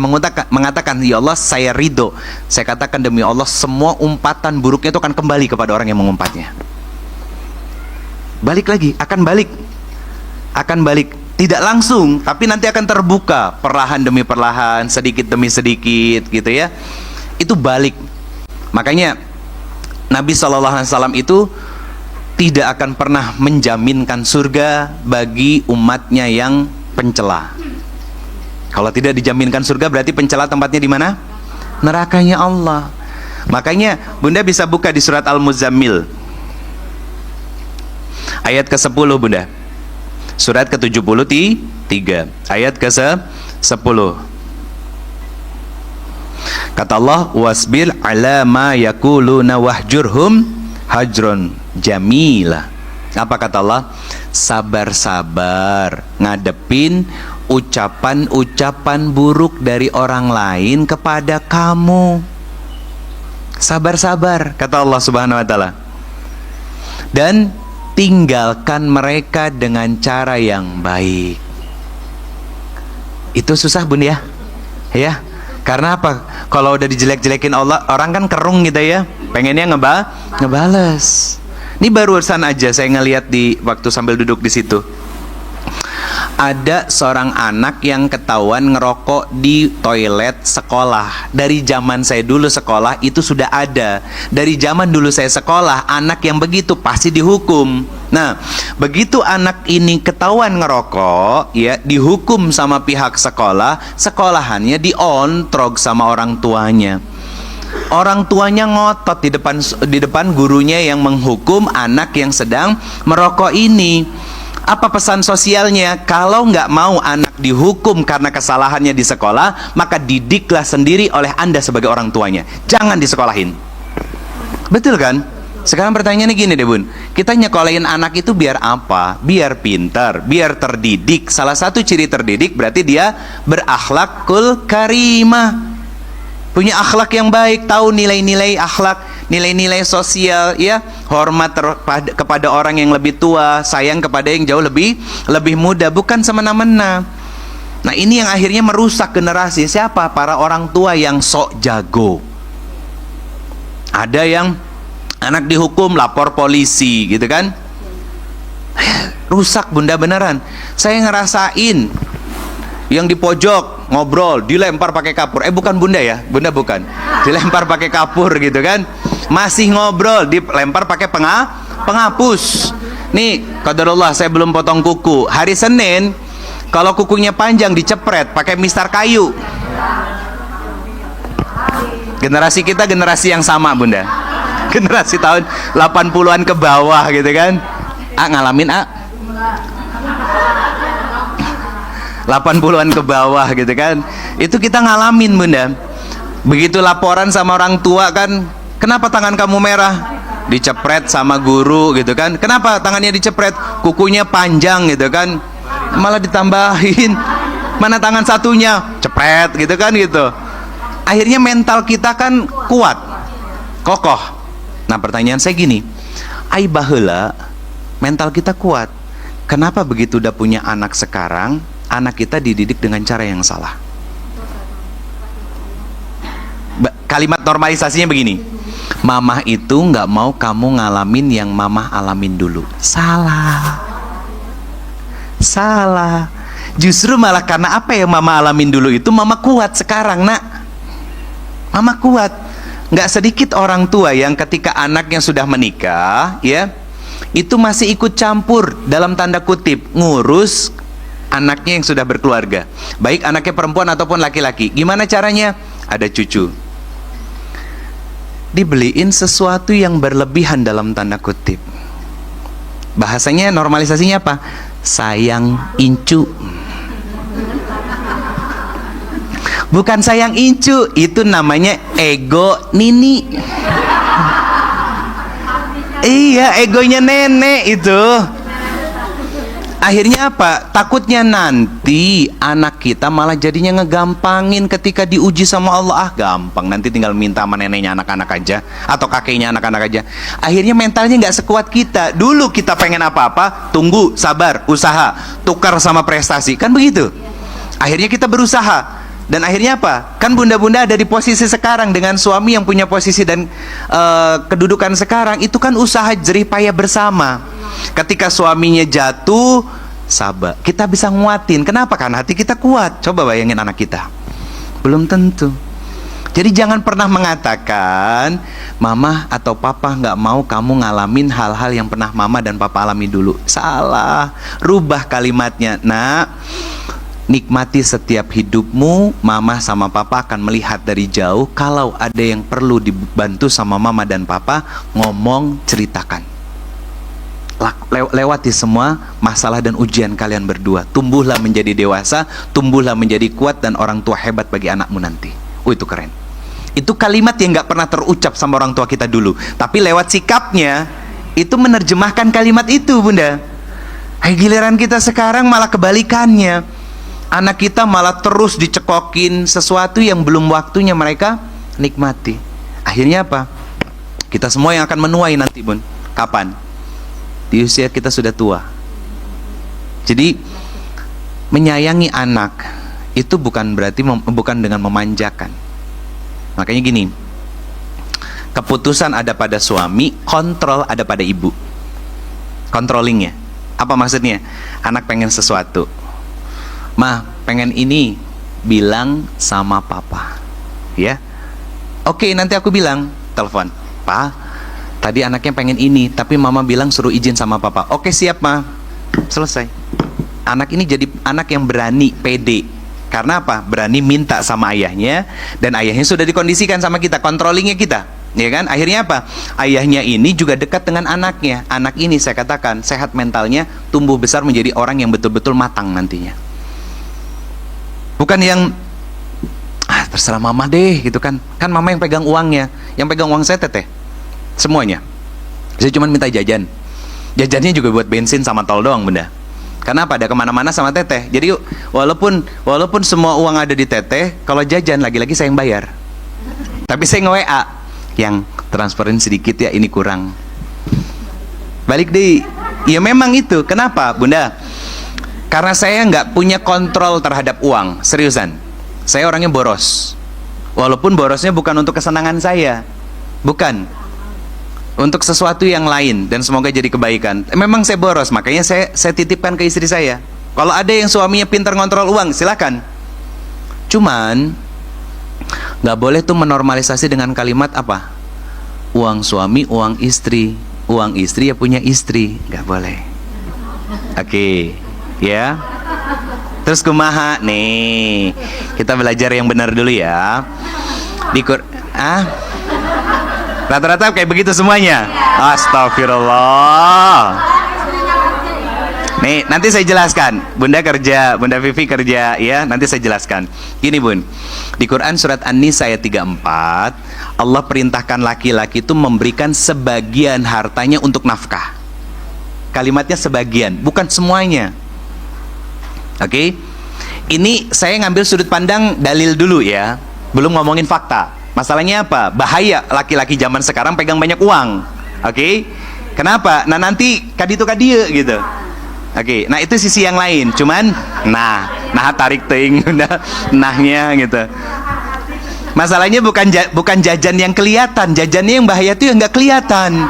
[SPEAKER 1] mengatakan, ya Allah, saya ridho. Saya katakan demi Allah, semua umpatan buruknya itu akan kembali kepada orang yang mengumpatnya. Balik lagi, akan balik. Tidak langsung, tapi nanti akan terbuka, perlahan demi perlahan, sedikit demi sedikit gitu ya. Itu balik. Makanya Nabi SAW itu tidak akan pernah menjaminkan surga bagi umatnya yang pencela. Kalau tidak dijaminkan surga, berarti pencela tempatnya di mana? Nerakanya Allah. Makanya Bunda bisa buka di surat Al-Muzammil ayat ke-10, Bunda. Surat ke-73 ayat ke-10. Kata Allah, wasbir ala ma yakuluna wahjurhum hajron jamila. Apa kata Allah? Sabar-sabar ngadepin ucapan-ucapan buruk dari orang lain kepada kamu. Sabar-sabar, kata Allah Subhanahu wa taala. Dan tinggalkan mereka dengan cara yang baik. Itu susah, Bun, ya? Ya. Karena apa? Kalau udah dijelek-jelekin Allah, orang kan kerung gitu ya, pengennya ngebales. Ini barusan aja saya ngelihat di waktu sambil duduk di situ. Ada seorang anak yang ketahuan ngerokok di toilet sekolah. Dari zaman saya dulu sekolah itu sudah ada. Dari zaman dulu saya sekolah, anak yang begitu pasti dihukum. Nah, begitu anak ini ketahuan ngerokok, ya, dihukum sama pihak sekolah, sekolahannya diontrog sama orang tuanya. Orang tuanya ngotot di depan gurunya yang menghukum anak yang sedang merokok ini. Apa pesan sosialnya? Kalau nggak mau anak dihukum karena kesalahannya di sekolah, maka didiklah sendiri oleh Anda sebagai orang tuanya. Jangan disekolahin. Betul kan? Sekarang pertanyaannya gini deh, Bun. Kita nyekolahin anak itu biar apa? Biar pintar, biar terdidik. Salah satu ciri terdidik berarti dia berakhlakul karimah. Punya akhlak yang baik, tahu nilai-nilai akhlak, nilai-nilai sosial, ya, hormat kepada orang yang lebih tua, sayang kepada yang jauh lebih muda, bukan semena-mena. Nah, ini yang akhirnya merusak generasi. Siapa? Para orang tua yang sok jago. Ada yang anak dihukum lapor polisi, gitu kan? Rusak, Bunda, beneran. Saya ngerasain yang di pojok ngobrol dilempar pakai kapur. Bukan Bunda ya, Bunda bukan. Dilempar pakai kapur gitu kan. Masih ngobrol dilempar pakai penghapus. Nih, qadarullah saya belum potong kuku. Hari Senin kalau kukunya panjang dicepret pakai mistar kayu. Generasi kita generasi yang sama, Bunda. Generasi tahun 80-an ke bawah gitu kan. Ngalamin 80-an ke bawah gitu kan. Itu kita ngalamin, Bunda. Begitu laporan sama orang tua kan, kenapa tangan kamu merah? dicepret sama guru gitu kan. Kenapa tangannya dicepret? Kukunya panjang gitu kan. Malah ditambahin, mana tangan satunya? Cepret gitu kan gitu. Akhirnya mental kita kan kuat, kokoh. Nah pertanyaan saya gini, ai baheula mental kita kuat, kenapa begitu udah punya anak sekarang, anak kita dididik dengan cara yang salah? Kalimat normalisasinya begini, mamah itu nggak mau kamu ngalamin yang mamah alamin dulu. Salah. Salah. Justru malah karena apa yang mama alamin dulu itu, mama kuat sekarang, nak. Mama kuat. Nggak sedikit orang tua yang ketika anaknya sudah menikah, ya, itu masih ikut campur dalam tanda kutip ngurus anaknya yang sudah berkeluarga, baik anaknya perempuan ataupun laki-laki. Gimana caranya? Ada cucu, dibeliin sesuatu yang berlebihan dalam tanda kutip. Bahasanya normalisasinya apa? Sayang incu. Bukan sayang incu, itu namanya ego nini. Iya, egonya nenek itu. Akhirnya apa? Takutnya nanti anak kita malah jadinya ngegampangin ketika diuji sama Allah. Ah gampang, nanti tinggal minta sama neneknya anak-anak aja, atau kakeknya anak-anak aja. Akhirnya mentalnya nggak sekuat kita. Dulu kita pengen apa-apa, tunggu, sabar, usaha, tukar sama prestasi, kan begitu. Akhirnya kita berusaha. Dan akhirnya apa? Kan bunda-bunda ada di posisi sekarang dengan suami yang punya posisi dan kedudukan sekarang. Itu kan usaha jerih payah bersama. Ketika suaminya jatuh, sabar, kita bisa nguatin. Kenapa? Karena hati kita kuat. Coba bayangin anak kita, belum tentu. Jadi jangan pernah mengatakan mama atau papa nggak mau kamu ngalamin hal-hal yang pernah mama dan papa alami dulu. Salah. Rubah kalimatnya. Nah, nikmati setiap hidupmu. Mama sama papa akan melihat dari jauh. Kalau ada yang perlu dibantu sama mama dan papa, ngomong, ceritakan. Lewati semua masalah dan ujian kalian berdua. Tumbuhlah menjadi dewasa, tumbuhlah menjadi kuat dan orang tua hebat bagi anakmu nanti. Itu keren. Itu kalimat yang gak pernah terucap sama orang tua kita dulu, tapi lewat sikapnya itu menerjemahkan kalimat itu, bunda. Giliran kita sekarang malah kebalikannya. Anak kita malah terus dicekokin sesuatu yang belum waktunya mereka nikmati. Akhirnya apa? Kita semua yang akan menuai nanti, bun. Kapan? Di usia kita sudah tua. Jadi menyayangi anak itu bukan berarti bukan dengan memanjakan. Makanya gini, keputusan ada pada suami, kontrol ada pada ibu. Controllingnya apa maksudnya? Anak pengen sesuatu, mah pengen ini, bilang sama papa, ya. Oke, nanti aku bilang, telepon, pa, tadi anaknya pengen ini, tapi mama bilang suruh izin sama papa. Oke siap ma. Selesai. Anak ini jadi anak yang berani, pede. Karena apa? Berani minta sama ayahnya, dan ayahnya sudah dikondisikan sama kita, controllingnya kita, ya kan? Akhirnya apa? Ayahnya ini juga dekat dengan anaknya. Anak ini saya katakan sehat mentalnya, tumbuh besar menjadi orang yang betul-betul matang nantinya. Bukan yang terserah mama deh gitu kan. Kan mama yang pegang uangnya. Yang pegang uang saya teteh semuanya. Saya cuma minta jajan. Jajannya juga buat bensin sama tol doang, bunda. Karena apa? Ada kemana-mana sama teteh. Jadi walaupun semua uang ada di teteh, kalau jajan lagi-lagi saya yang bayar. Tapi saya nge-WA, yang transferin sedikit ya, ini kurang. Balik deh. Ya memang itu. Kenapa, bunda? Karena saya nggak punya kontrol terhadap uang. Seriusan. Saya orangnya boros. Walaupun borosnya bukan untuk kesenangan saya. Bukan. Untuk sesuatu yang lain, dan semoga jadi kebaikan. Memang saya boros, makanya saya titipkan ke istri saya. Kalau ada yang suaminya pintar ngontrol uang, silakan. Cuman nggak boleh tuh menormalisasi dengan kalimat apa? Uang suami, uang istri. Uang istri ya punya istri. Nggak boleh. Oke, ya. Terus kumaha nih? Kita belajar yang benar dulu ya. Rata-rata kayak begitu semuanya. Astagfirullah. Nih, nanti saya jelaskan. Bunda kerja, Bunda Vivi kerja, ya. Nanti saya jelaskan. Gini, Bun. Di Quran surat An-Nisa ayat 34, Allah perintahkan laki-laki itu memberikan sebagian hartanya untuk nafkah. Kalimatnya sebagian, bukan semuanya. Oke? Ini saya ngambil sudut pandang dalil dulu ya. Belum ngomongin fakta. Masalahnya apa? Bahaya laki-laki zaman sekarang pegang banyak uang. Oke? Kenapa? Nah, nanti kaditu kadieu gitu. Oke, nah itu sisi yang lain. Cuman, nah tarik ting, nahnya gitu. Masalahnya bukan jajan yang kelihatan, jajannya yang bahaya itu yang nggak kelihatan.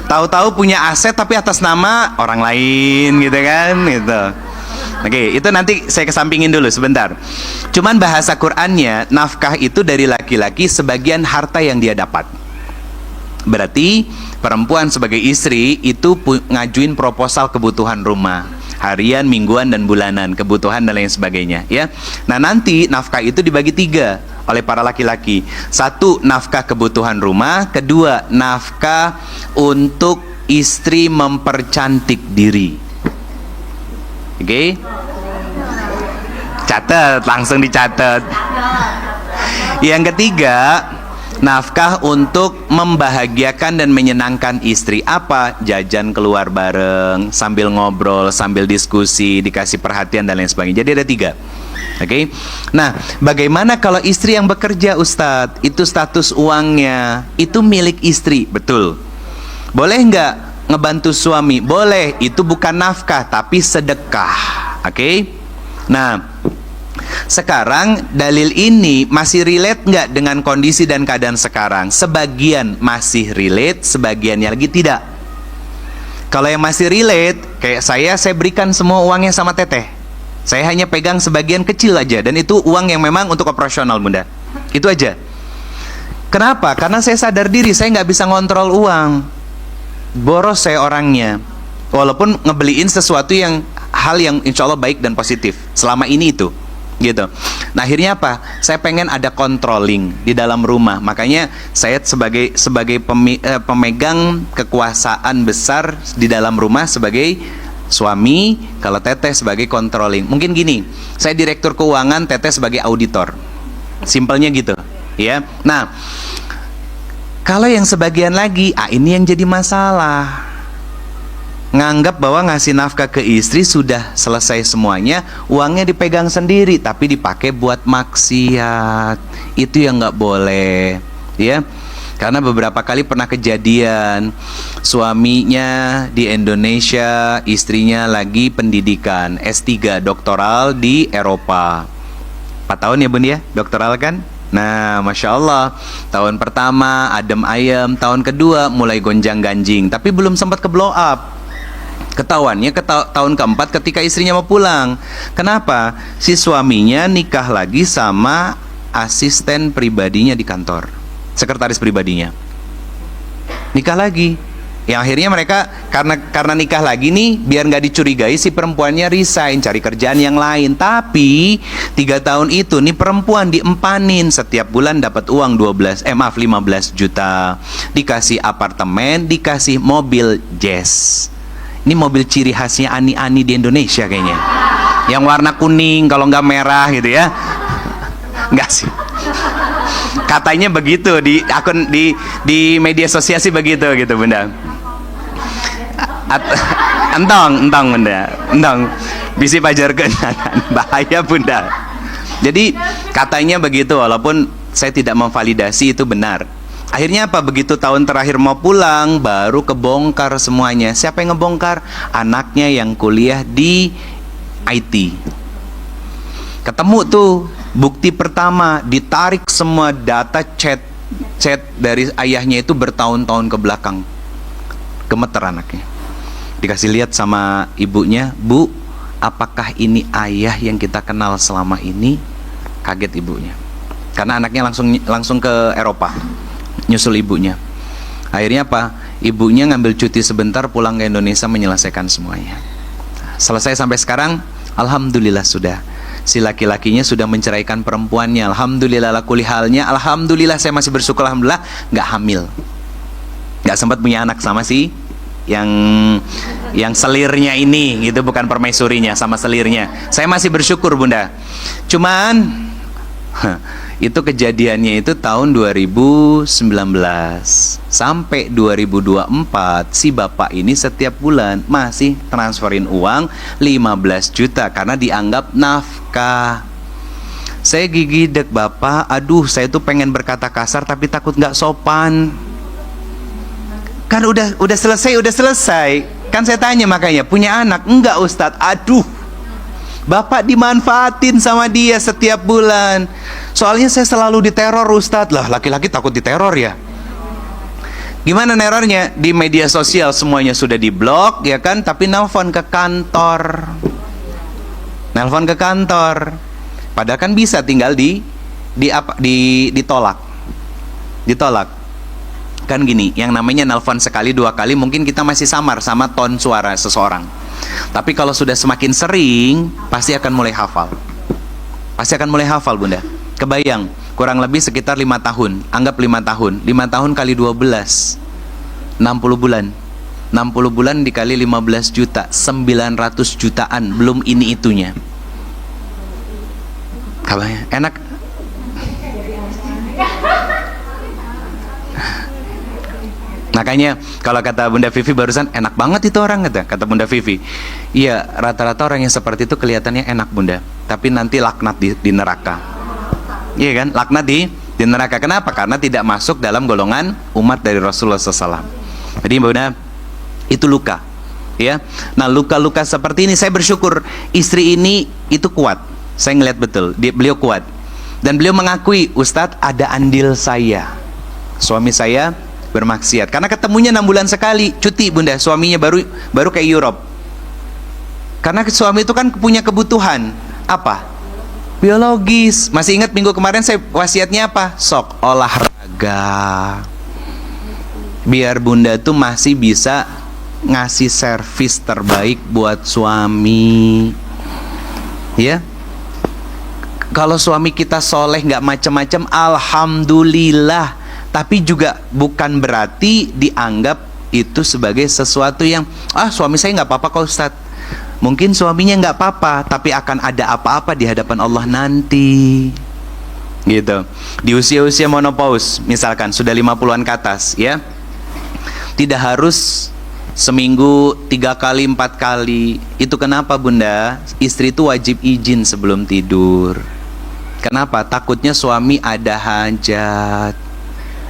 [SPEAKER 1] Tahu-tahu punya aset tapi atas nama orang lain, gitu kan? Gitu. Oke, itu nanti saya kesampingin dulu sebentar. Cuman bahasa Qur'annya, nafkah itu dari laki-laki sebagian harta yang dia dapat. Berarti perempuan sebagai istri itu ngajuin proposal kebutuhan rumah, harian, mingguan, dan bulanan, kebutuhan dan lain sebagainya, ya. Nah, nanti nafkah itu dibagi 3 oleh para laki-laki. 1, nafkah kebutuhan rumah. 2, nafkah untuk istri mempercantik diri. Oke? Catat, langsung dicatat. Yang ketiga, nafkah untuk membahagiakan dan menyenangkan istri. Apa? Jajan keluar bareng, sambil ngobrol, sambil diskusi, dikasih perhatian dan lain sebagainya. Jadi ada 3. Oke? Nah, bagaimana kalau istri yang bekerja, Ustadz? Itu status uangnya, itu milik istri, betul. Boleh nggak ngebantu suami? Boleh, itu bukan nafkah, tapi sedekah. Oke? Nah, sekarang dalil ini masih relate nggak dengan kondisi dan keadaan sekarang? Sebagian masih relate, sebagiannya lagi tidak. Kalau yang masih relate, kayak saya berikan semua uangnya sama teteh. Saya hanya pegang sebagian kecil aja, dan itu uang yang memang untuk operasional, Bunda. Itu aja. Kenapa? Karena saya sadar diri, saya nggak bisa ngontrol uang. Boros saya orangnya. Walaupun ngebeliin sesuatu yang hal yang insya Allah baik dan positif selama ini itu. Gitu. Nah, akhirnya apa? Saya pengen ada controlling di dalam rumah. Makanya saya sebagai pemegang kekuasaan besar di dalam rumah sebagai suami, kalau teteh sebagai controlling. Mungkin gini, saya direktur keuangan, teteh sebagai auditor. Simpelnya gitu, ya. Nah, kalau yang sebagian lagi, ini yang jadi masalah. Nganggap bahwa ngasih nafkah ke istri sudah selesai semuanya, uangnya dipegang sendiri tapi dipakai buat maksiat. Itu yang nggak boleh, ya. Karena beberapa kali pernah kejadian, suaminya di Indonesia, istrinya lagi pendidikan S3 doktoral di Eropa. 4 tahun ya, Bun, ya, doktoral kan? Nah, Masya Allah, tahun pertama adem ayem, tahun kedua mulai gonjang ganjing, tapi belum sempat ke blow up. Ketahuannya tahun keempat ketika istrinya mau pulang. Kenapa? Si suaminya nikah lagi sama asisten pribadinya di kantor, sekretaris pribadinya. Nikah lagi. Yang akhirnya mereka karena nikah lagi nih, biar nggak dicurigai, si perempuannya resign, cari kerjaan yang lain. Tapi 3 tahun itu nih perempuan diempanin, setiap bulan dapat uang 15 juta, dikasih apartemen, dikasih mobil jazz. Ini mobil ciri khasnya ani-ani di Indonesia kayaknya, yang warna kuning kalau nggak merah gitu ya. Nggak sih, katanya begitu di akun di media sosial sih begitu gitu, Bunda. Entong Bunda, entong bisi pajarkan bahaya, Bunda. Jadi katanya begitu, walaupun saya tidak memvalidasi itu benar. Akhirnya apa? Begitu tahun terakhir mau pulang, baru kebongkar semuanya. Siapa yang ngebongkar? Anaknya yang kuliah di IT. Ketemu tuh bukti pertama, ditarik semua data chat dari ayahnya itu bertahun-tahun ke belakang. Gemeter anaknya. Dikasih lihat sama ibunya, "Bu, apakah ini ayah yang kita kenal selama ini?" Kaget ibunya. Karena anaknya langsung ke Eropa, nyusul ibunya. Akhirnya apa? Ibunya ngambil cuti sebentar, pulang ke Indonesia menyelesaikan semuanya. Selesai sampai sekarang, alhamdulillah sudah. Si laki-lakinya sudah menceraikan perempuannya. Alhamdulillah lakuli halnya. Alhamdulillah, saya masih bersyukur, alhamdulillah nggak hamil, nggak sempat punya anak sama si yang selirnya ini gitu, bukan permaisurinya, sama selirnya. Saya masih bersyukur Bunda. Cuman itu kejadiannya itu tahun 2019 sampai 2024 si bapak ini setiap bulan masih transferin uang 15 juta karena dianggap nafkah. Saya gigidek bapak, aduh saya tuh pengen berkata kasar tapi takut nggak sopan. Kan udah selesai. Kan saya tanya makanya, punya anak? Enggak Ustadz. Aduh, bapak dimanfaatin sama dia setiap bulan. Soalnya saya selalu diteror Ustadz. Lah laki-laki takut diteror ya. Gimana nerornya? Di media sosial semuanya sudah diblok ya kan, tapi nelpon ke kantor. Padahal kan bisa tinggal ditolak. Kan gini, yang namanya nelpon sekali dua kali mungkin kita masih samar sama ton suara seseorang. Tapi kalau sudah semakin sering pasti akan mulai hafal. Bunda. Kebayang, kurang lebih sekitar 5 tahun. Anggap 5 tahun. 5 tahun kali 12 60 bulan. 60 bulan dikali 15 juta 900 jutaan. Belum ini itunya. Kabarnya enak. Makanya kalau kata Bunda Vivi barusan, enak banget itu orang, kata Bunda Vivi. Iya, rata-rata orang yang seperti itu kelihatannya enak Bunda, tapi nanti laknat di neraka. Iya kan, laknat di neraka. Kenapa? Karena tidak masuk dalam golongan umat dari Rasulullah SAW. Jadi Bunda, itu luka ya. Nah luka-luka seperti ini saya bersyukur istri ini itu kuat. Saya ngeliat betul beliau kuat. Dan beliau mengakui, Ustadz ada andil saya. Suami saya bermaksiat. Karena ketemunya 6 bulan sekali, cuti Bunda. Suaminya baru kayak Europe. Karena suami itu kan punya kebutuhan. Apa? Biologis. Masih ingat minggu kemarin saya wasiatnya apa? Sok olahraga. Biar Bunda tuh masih bisa ngasih servis terbaik buat suami. Ya. Kalau suami kita soleh nggak macam-macam, alhamdulillah. Tapi juga bukan berarti dianggap itu sebagai sesuatu yang suami saya nggak apa-apa kok Ustadz. Mungkin suaminya nggak apa-apa, tapi akan ada apa-apa di hadapan Allah nanti. Gitu. Di usia-usia menopause, misalkan sudah 50-an ke atas, ya. Tidak harus seminggu 3 kali 4 kali. Itu kenapa Bunda? Istri itu wajib izin sebelum tidur. Kenapa? Takutnya suami ada hajat.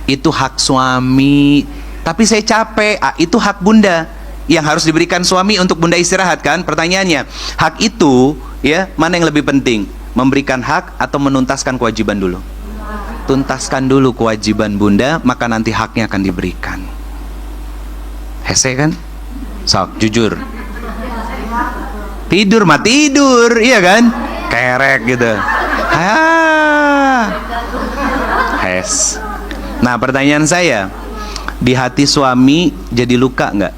[SPEAKER 1] Itu hak suami. Tapi saya capek. Itu hak Bunda yang harus diberikan suami untuk Bunda istirahat kan? Pertanyaannya, hak itu ya, mana yang lebih penting? Memberikan hak atau menuntaskan kewajiban dulu? Tuntaskan dulu kewajiban Bunda, maka nanti haknya akan diberikan. Hese kan? Sok, jujur. Tidur mah tidur, iya kan? Kerek gitu. Hes. Nah pertanyaan saya, di hati suami jadi luka nggak?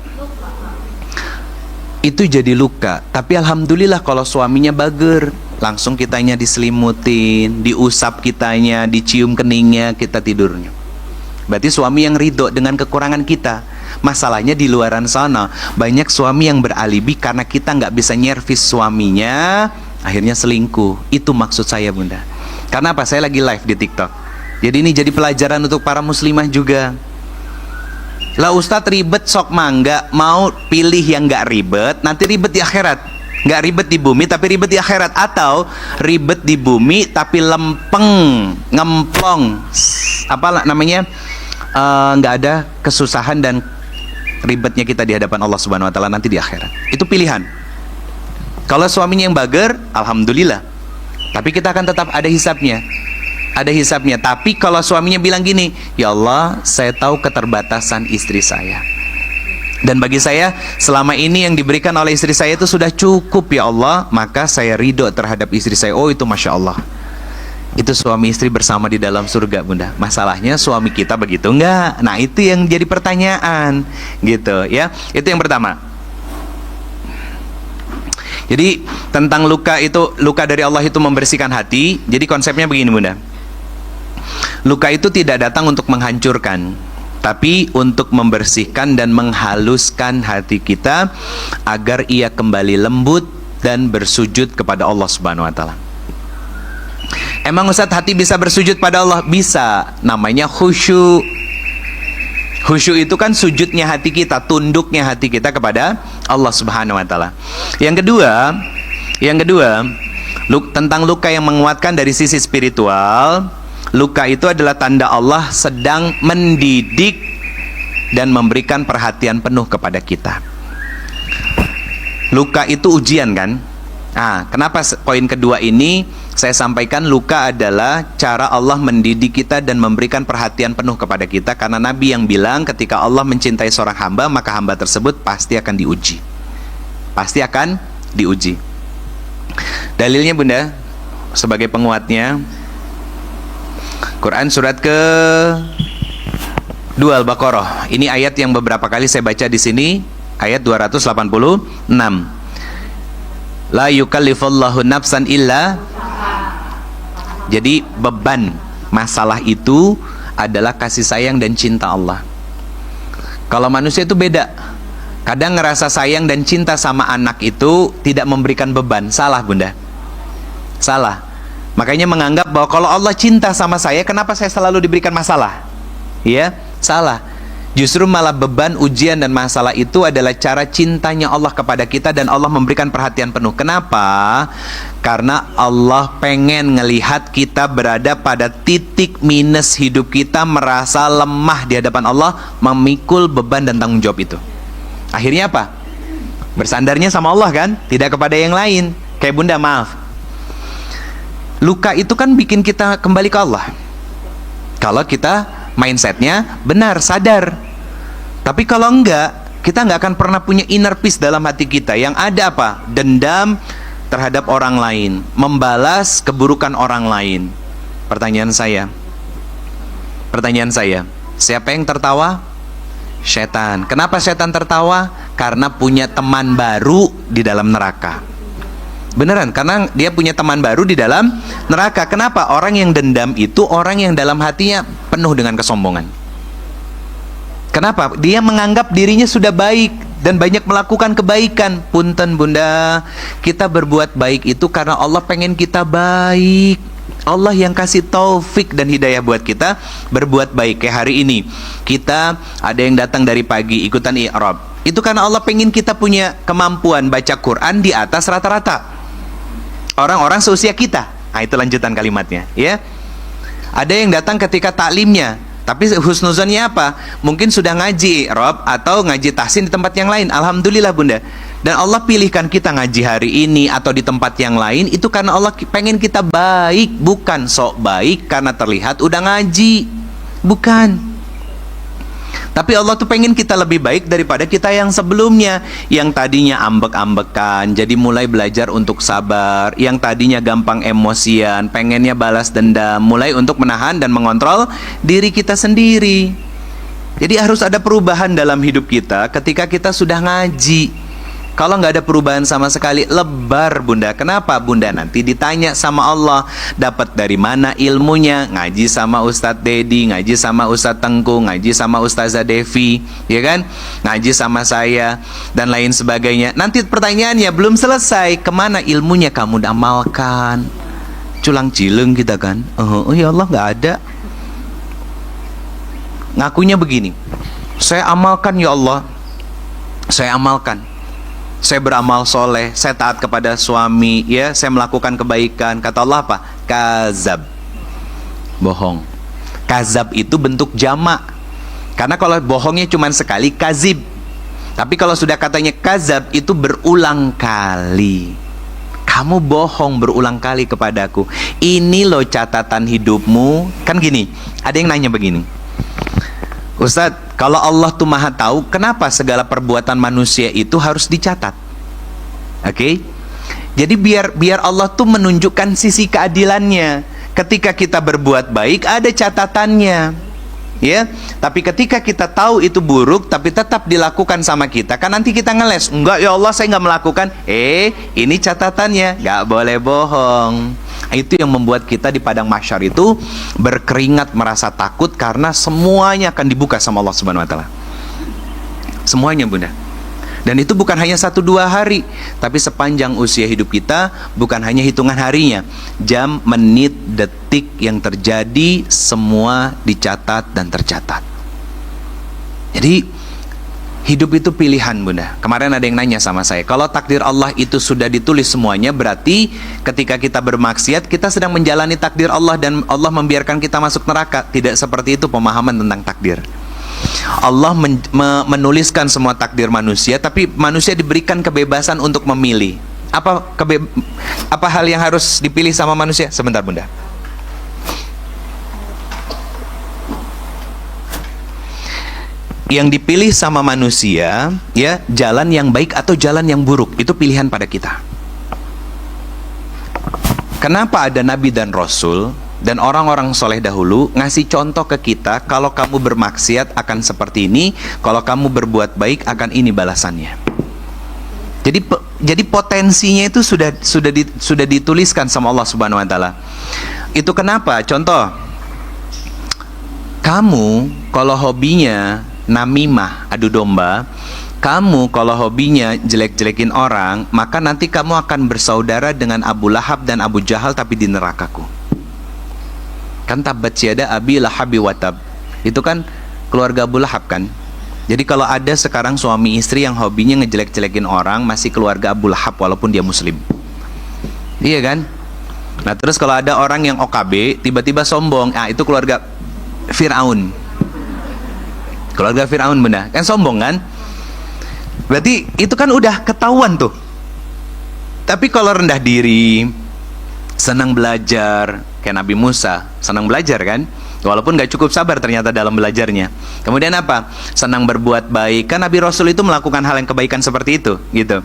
[SPEAKER 1] Itu jadi luka. Tapi alhamdulillah kalau suaminya bager, langsung kitanya diselimutin, diusap kitanya, dicium keningnya, kita tidurnya. Berarti suami yang ridho dengan kekurangan kita. Masalahnya di luaran sana banyak suami yang beralibi karena kita nggak bisa nyervis suaminya, akhirnya selingkuh. Itu maksud saya Bunda. Karena apa? Saya lagi live di TikTok. Jadi ini jadi pelajaran untuk para muslimah juga. Lah Ustadz ribet sok mangga, mau pilih yang nggak ribet, nanti ribet di akhirat. Nggak ribet di bumi tapi ribet di akhirat. Atau ribet di bumi tapi lempeng, ngemplong, apa namanya, nggak ada kesusahan dan ribetnya kita di hadapan Allah Subhanahu Wa Taala nanti di akhirat. Itu pilihan. Kalau suaminya yang bager, alhamdulillah. Tapi kita akan tetap ada hisabnya. Ada hisabnya. Tapi kalau suaminya bilang gini, ya Allah, saya tahu keterbatasan istri saya. Dan bagi saya, selama ini yang diberikan oleh istri saya itu sudah cukup ya Allah, maka saya ridho terhadap istri saya. Oh itu Masya Allah. Itu suami istri bersama di dalam surga Bunda. Masalahnya suami kita begitu enggak? Nah itu yang jadi pertanyaan gitu ya. Itu yang pertama. Jadi tentang luka itu, luka dari Allah itu membersihkan hati. Jadi konsepnya begini Bunda. Luka itu tidak datang untuk menghancurkan, tapi untuk membersihkan dan menghaluskan hati kita agar ia kembali lembut dan bersujud kepada Allah Subhanahu wa taala. Emang Ustaz hati bisa bersujud pada Allah? Bisa, namanya khusyuk. Khusyuk itu kan sujudnya hati kita, tunduknya hati kita kepada Allah Subhanahu wa taala. Yang kedua, tentang luka yang menguatkan dari sisi spiritual. Luka itu adalah tanda Allah sedang mendidik dan memberikan perhatian penuh kepada kita. Luka itu ujian kan? Nah, kenapa poin kedua ini saya sampaikan luka adalah cara Allah mendidik kita dan memberikan perhatian penuh kepada kita. Karena Nabi yang bilang ketika Allah mencintai seorang hamba, maka hamba tersebut pasti akan diuji. Pasti akan diuji. Dalilnya Bunda, sebagai penguatnya, Quran surat ke 2 Al-Baqarah. Ini ayat yang beberapa kali saya baca di sini, ayat 286. La yukallifullahu nafsan illa. Jadi beban masalah itu adalah kasih sayang dan cinta Allah. Kalau manusia itu beda. Kadang ngerasa sayang dan cinta sama anak itu tidak memberikan beban. Salah Bunda, salah. Makanya menganggap bahwa kalau Allah cinta sama saya, kenapa saya selalu diberikan masalah? Ya, salah. Justru malah beban, ujian, dan masalah itu adalah cara cintanya Allah kepada kita, dan Allah memberikan perhatian penuh. Kenapa? Karena Allah pengen ngelihat kita berada pada titik minus hidup kita, merasa lemah di hadapan Allah, memikul beban dan tanggung jawab itu. Akhirnya apa? Bersandarnya sama Allah kan? Tidak kepada yang lain. Kayak Bunda, maaf, luka itu kan bikin kita kembali ke Allah. Kalau kita mindsetnya benar, sadar. Tapi kalau enggak, kita enggak akan pernah punya inner peace dalam hati kita. Yang ada apa? Dendam terhadap orang lain, membalas keburukan orang lain. Pertanyaan saya, siapa yang tertawa? Setan. Kenapa setan tertawa? Karena punya teman baru di dalam neraka. Beneran, karena dia punya teman baru di dalam neraka. Kenapa? Orang yang dendam itu orang yang dalam hatinya penuh dengan kesombongan. Kenapa? Dia menganggap dirinya sudah baik dan banyak melakukan kebaikan. Punten Bunda, kita berbuat baik itu karena Allah pengen kita baik. Allah yang kasih taufik dan hidayah buat kita berbuat baik. Kayak hari ini, kita ada yang datang dari pagi ikutan i'rab. Itu karena Allah pengen kita punya kemampuan baca Quran di atas rata-rata orang-orang seusia kita. Nah, itu lanjutan kalimatnya, ya. Ada yang datang ketika taklimnya, tapi husnuzonnya apa? Mungkin sudah ngaji i'rab atau ngaji tahsin di tempat yang lain. Alhamdulillah Bunda. Dan Allah pilihkan kita ngaji hari ini atau di tempat yang lain, itu karena Allah pengen kita baik, bukan sok baik karena terlihat udah ngaji. Bukan. Tapi Allah tuh pengen kita lebih baik daripada kita yang sebelumnya. Yang tadinya ambek-ambekan, jadi mulai belajar untuk sabar. Yang tadinya gampang emosian, pengennya balas dendam, mulai untuk menahan dan mengontrol diri kita sendiri. Jadi harus ada perubahan dalam hidup kita ketika kita sudah ngaji. Kalau nggak ada perubahan sama sekali, lebar Bunda. Kenapa Bunda? Nanti ditanya sama Allah, dapat dari mana ilmunya? Ngaji sama Ustadz Dedi, ngaji sama Ustadz Tengku, ngaji sama Ustazah Devi, ya kan? Ngaji sama saya dan lain sebagainya. Nanti pertanyaannya belum selesai, kemana ilmunya kamu amalkan? Culang cileng kita kan? Oh ya Allah, nggak ada. Ngakunya begini, saya amalkan ya Allah, saya amalkan. Saya beramal soleh, saya taat kepada suami, ya, saya melakukan kebaikan. Kata Allah apa? Kazab, bohong. Kazab itu bentuk jamak. Karena kalau bohongnya cuma sekali, kazib. Tapi kalau sudah katanya kazab, itu berulang kali. Kamu bohong berulang kali kepadaku. Ini loh catatan hidupmu. Kan gini, ada yang nanya begini, Ustadz, kalau Allah tuh maha tahu, kenapa segala perbuatan manusia itu harus dicatat? Oke? Jadi biar Allah tuh menunjukkan sisi keadilannya. Ketika kita berbuat baik, ada catatannya, ya. Tapi ketika kita tahu itu buruk, tapi tetap dilakukan sama kita, kan nanti kita ngeles. Enggak ya Allah, saya nggak melakukan. Ini catatannya, nggak boleh bohong. Itu yang membuat kita di padang mahsyar itu berkeringat, merasa takut, karena semuanya akan dibuka sama Allah Subhanahu wa taala. Semuanya, Bunda. Dan itu bukan hanya 1-2 hari, tapi sepanjang usia hidup kita, bukan hanya hitungan harinya. Jam, menit, detik yang terjadi, semua dicatat dan tercatat. Jadi hidup itu pilihan, Bunda. Kemarin ada yang nanya sama saya, kalau takdir Allah itu sudah ditulis semuanya, berarti ketika kita bermaksiat, kita sedang menjalani takdir Allah dan Allah membiarkan kita masuk neraka. Tidak seperti itu pemahaman tentang takdir. Allah menuliskan semua takdir manusia, tapi manusia diberikan kebebasan untuk memilih. Apa hal yang harus dipilih sama manusia? Sebentar, Bunda. Yang dipilih sama manusia, ya, jalan yang baik atau jalan yang buruk, itu pilihan pada kita. Kenapa ada nabi dan rasul dan orang-orang soleh dahulu ngasih contoh ke kita, kalau kamu bermaksiat akan seperti ini, kalau kamu berbuat baik akan ini balasannya. Jadi potensinya itu sudah dituliskan sama Allah Subhanahu wa taala. Itu kenapa? Contoh, kamu kalau hobinya namimah, adu domba, kamu kalau hobinya jelek-jelekin orang, maka nanti kamu akan bersaudara dengan Abu Lahab dan Abu Jahal, tapi di nerakaku. Kan tabbat yada abi lahabi watab, itu kan keluarga Abu Lahab kan. Jadi kalau ada sekarang suami istri yang hobinya ngejelek-jelekin orang, masih keluarga Abu Lahab walaupun dia muslim. Iya kan? Nah terus kalau ada orang yang OKB tiba-tiba sombong, itu keluarga Fir'aun. Keluarga Fir'aun, benar kan, sombong kan? Berarti itu kan udah ketahuan tuh. Tapi kalau rendah diri, senang belajar, kayak Nabi Musa, senang belajar kan, walaupun gak cukup sabar ternyata dalam belajarnya. Kemudian apa? Senang berbuat baik. Kan Nabi Rasul itu melakukan hal yang kebaikan seperti itu, gitu.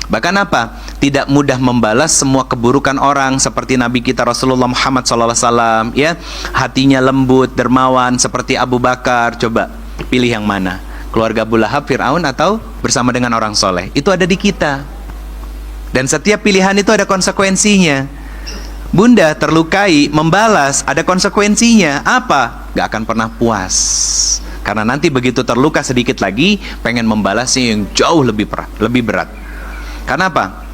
[SPEAKER 1] Bahkan apa? Tidak mudah membalas semua keburukan orang, seperti Nabi kita Rasulullah Muhammad SAW, ya. Hatinya lembut, dermawan, seperti Abu Bakar. Coba pilih yang mana? Keluarga Abu Lahab, Fir'aun, atau bersama dengan orang soleh? Itu ada di kita. Dan setiap pilihan itu ada konsekuensinya. Bunda terlukai, membalas, ada konsekuensinya. Apa? Gak akan pernah puas. Karena nanti begitu terluka sedikit lagi, pengen membalasnya yang jauh lebih berat. Karena apa?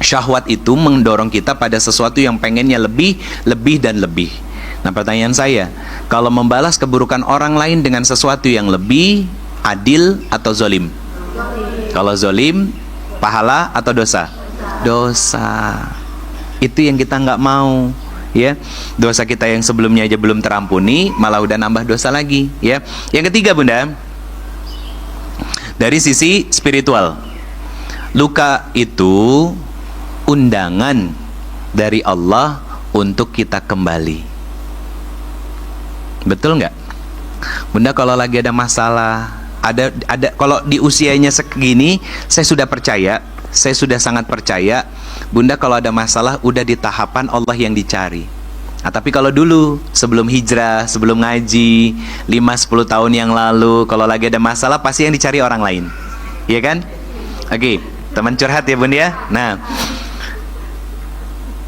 [SPEAKER 1] Syahwat itu mendorong kita pada sesuatu yang pengennya lebih dan lebih. Nah pertanyaan saya, kalau membalas keburukan orang lain dengan sesuatu yang lebih, adil atau zolim? Kalau zolim, pahala atau dosa? Dosa. Itu yang kita nggak mau, ya. Dosa kita yang sebelumnya aja belum terampuni, malah udah nambah dosa lagi, ya. Yang ketiga, Bunda, dari sisi spiritual, luka itu undangan dari Allah untuk kita kembali. Betul nggak, Bunda? Kalau lagi ada masalah, ada kalau di usianya segini, saya sudah percaya, saya sudah sangat percaya, Bunda, kalau ada masalah udah di tahapan Allah yang dicari. Nah, tapi kalau dulu sebelum hijrah, sebelum ngaji 5-10 tahun yang lalu, kalau lagi ada masalah pasti yang dicari orang lain, iya kan? Oke, teman curhat ya Bunda ya. Nah,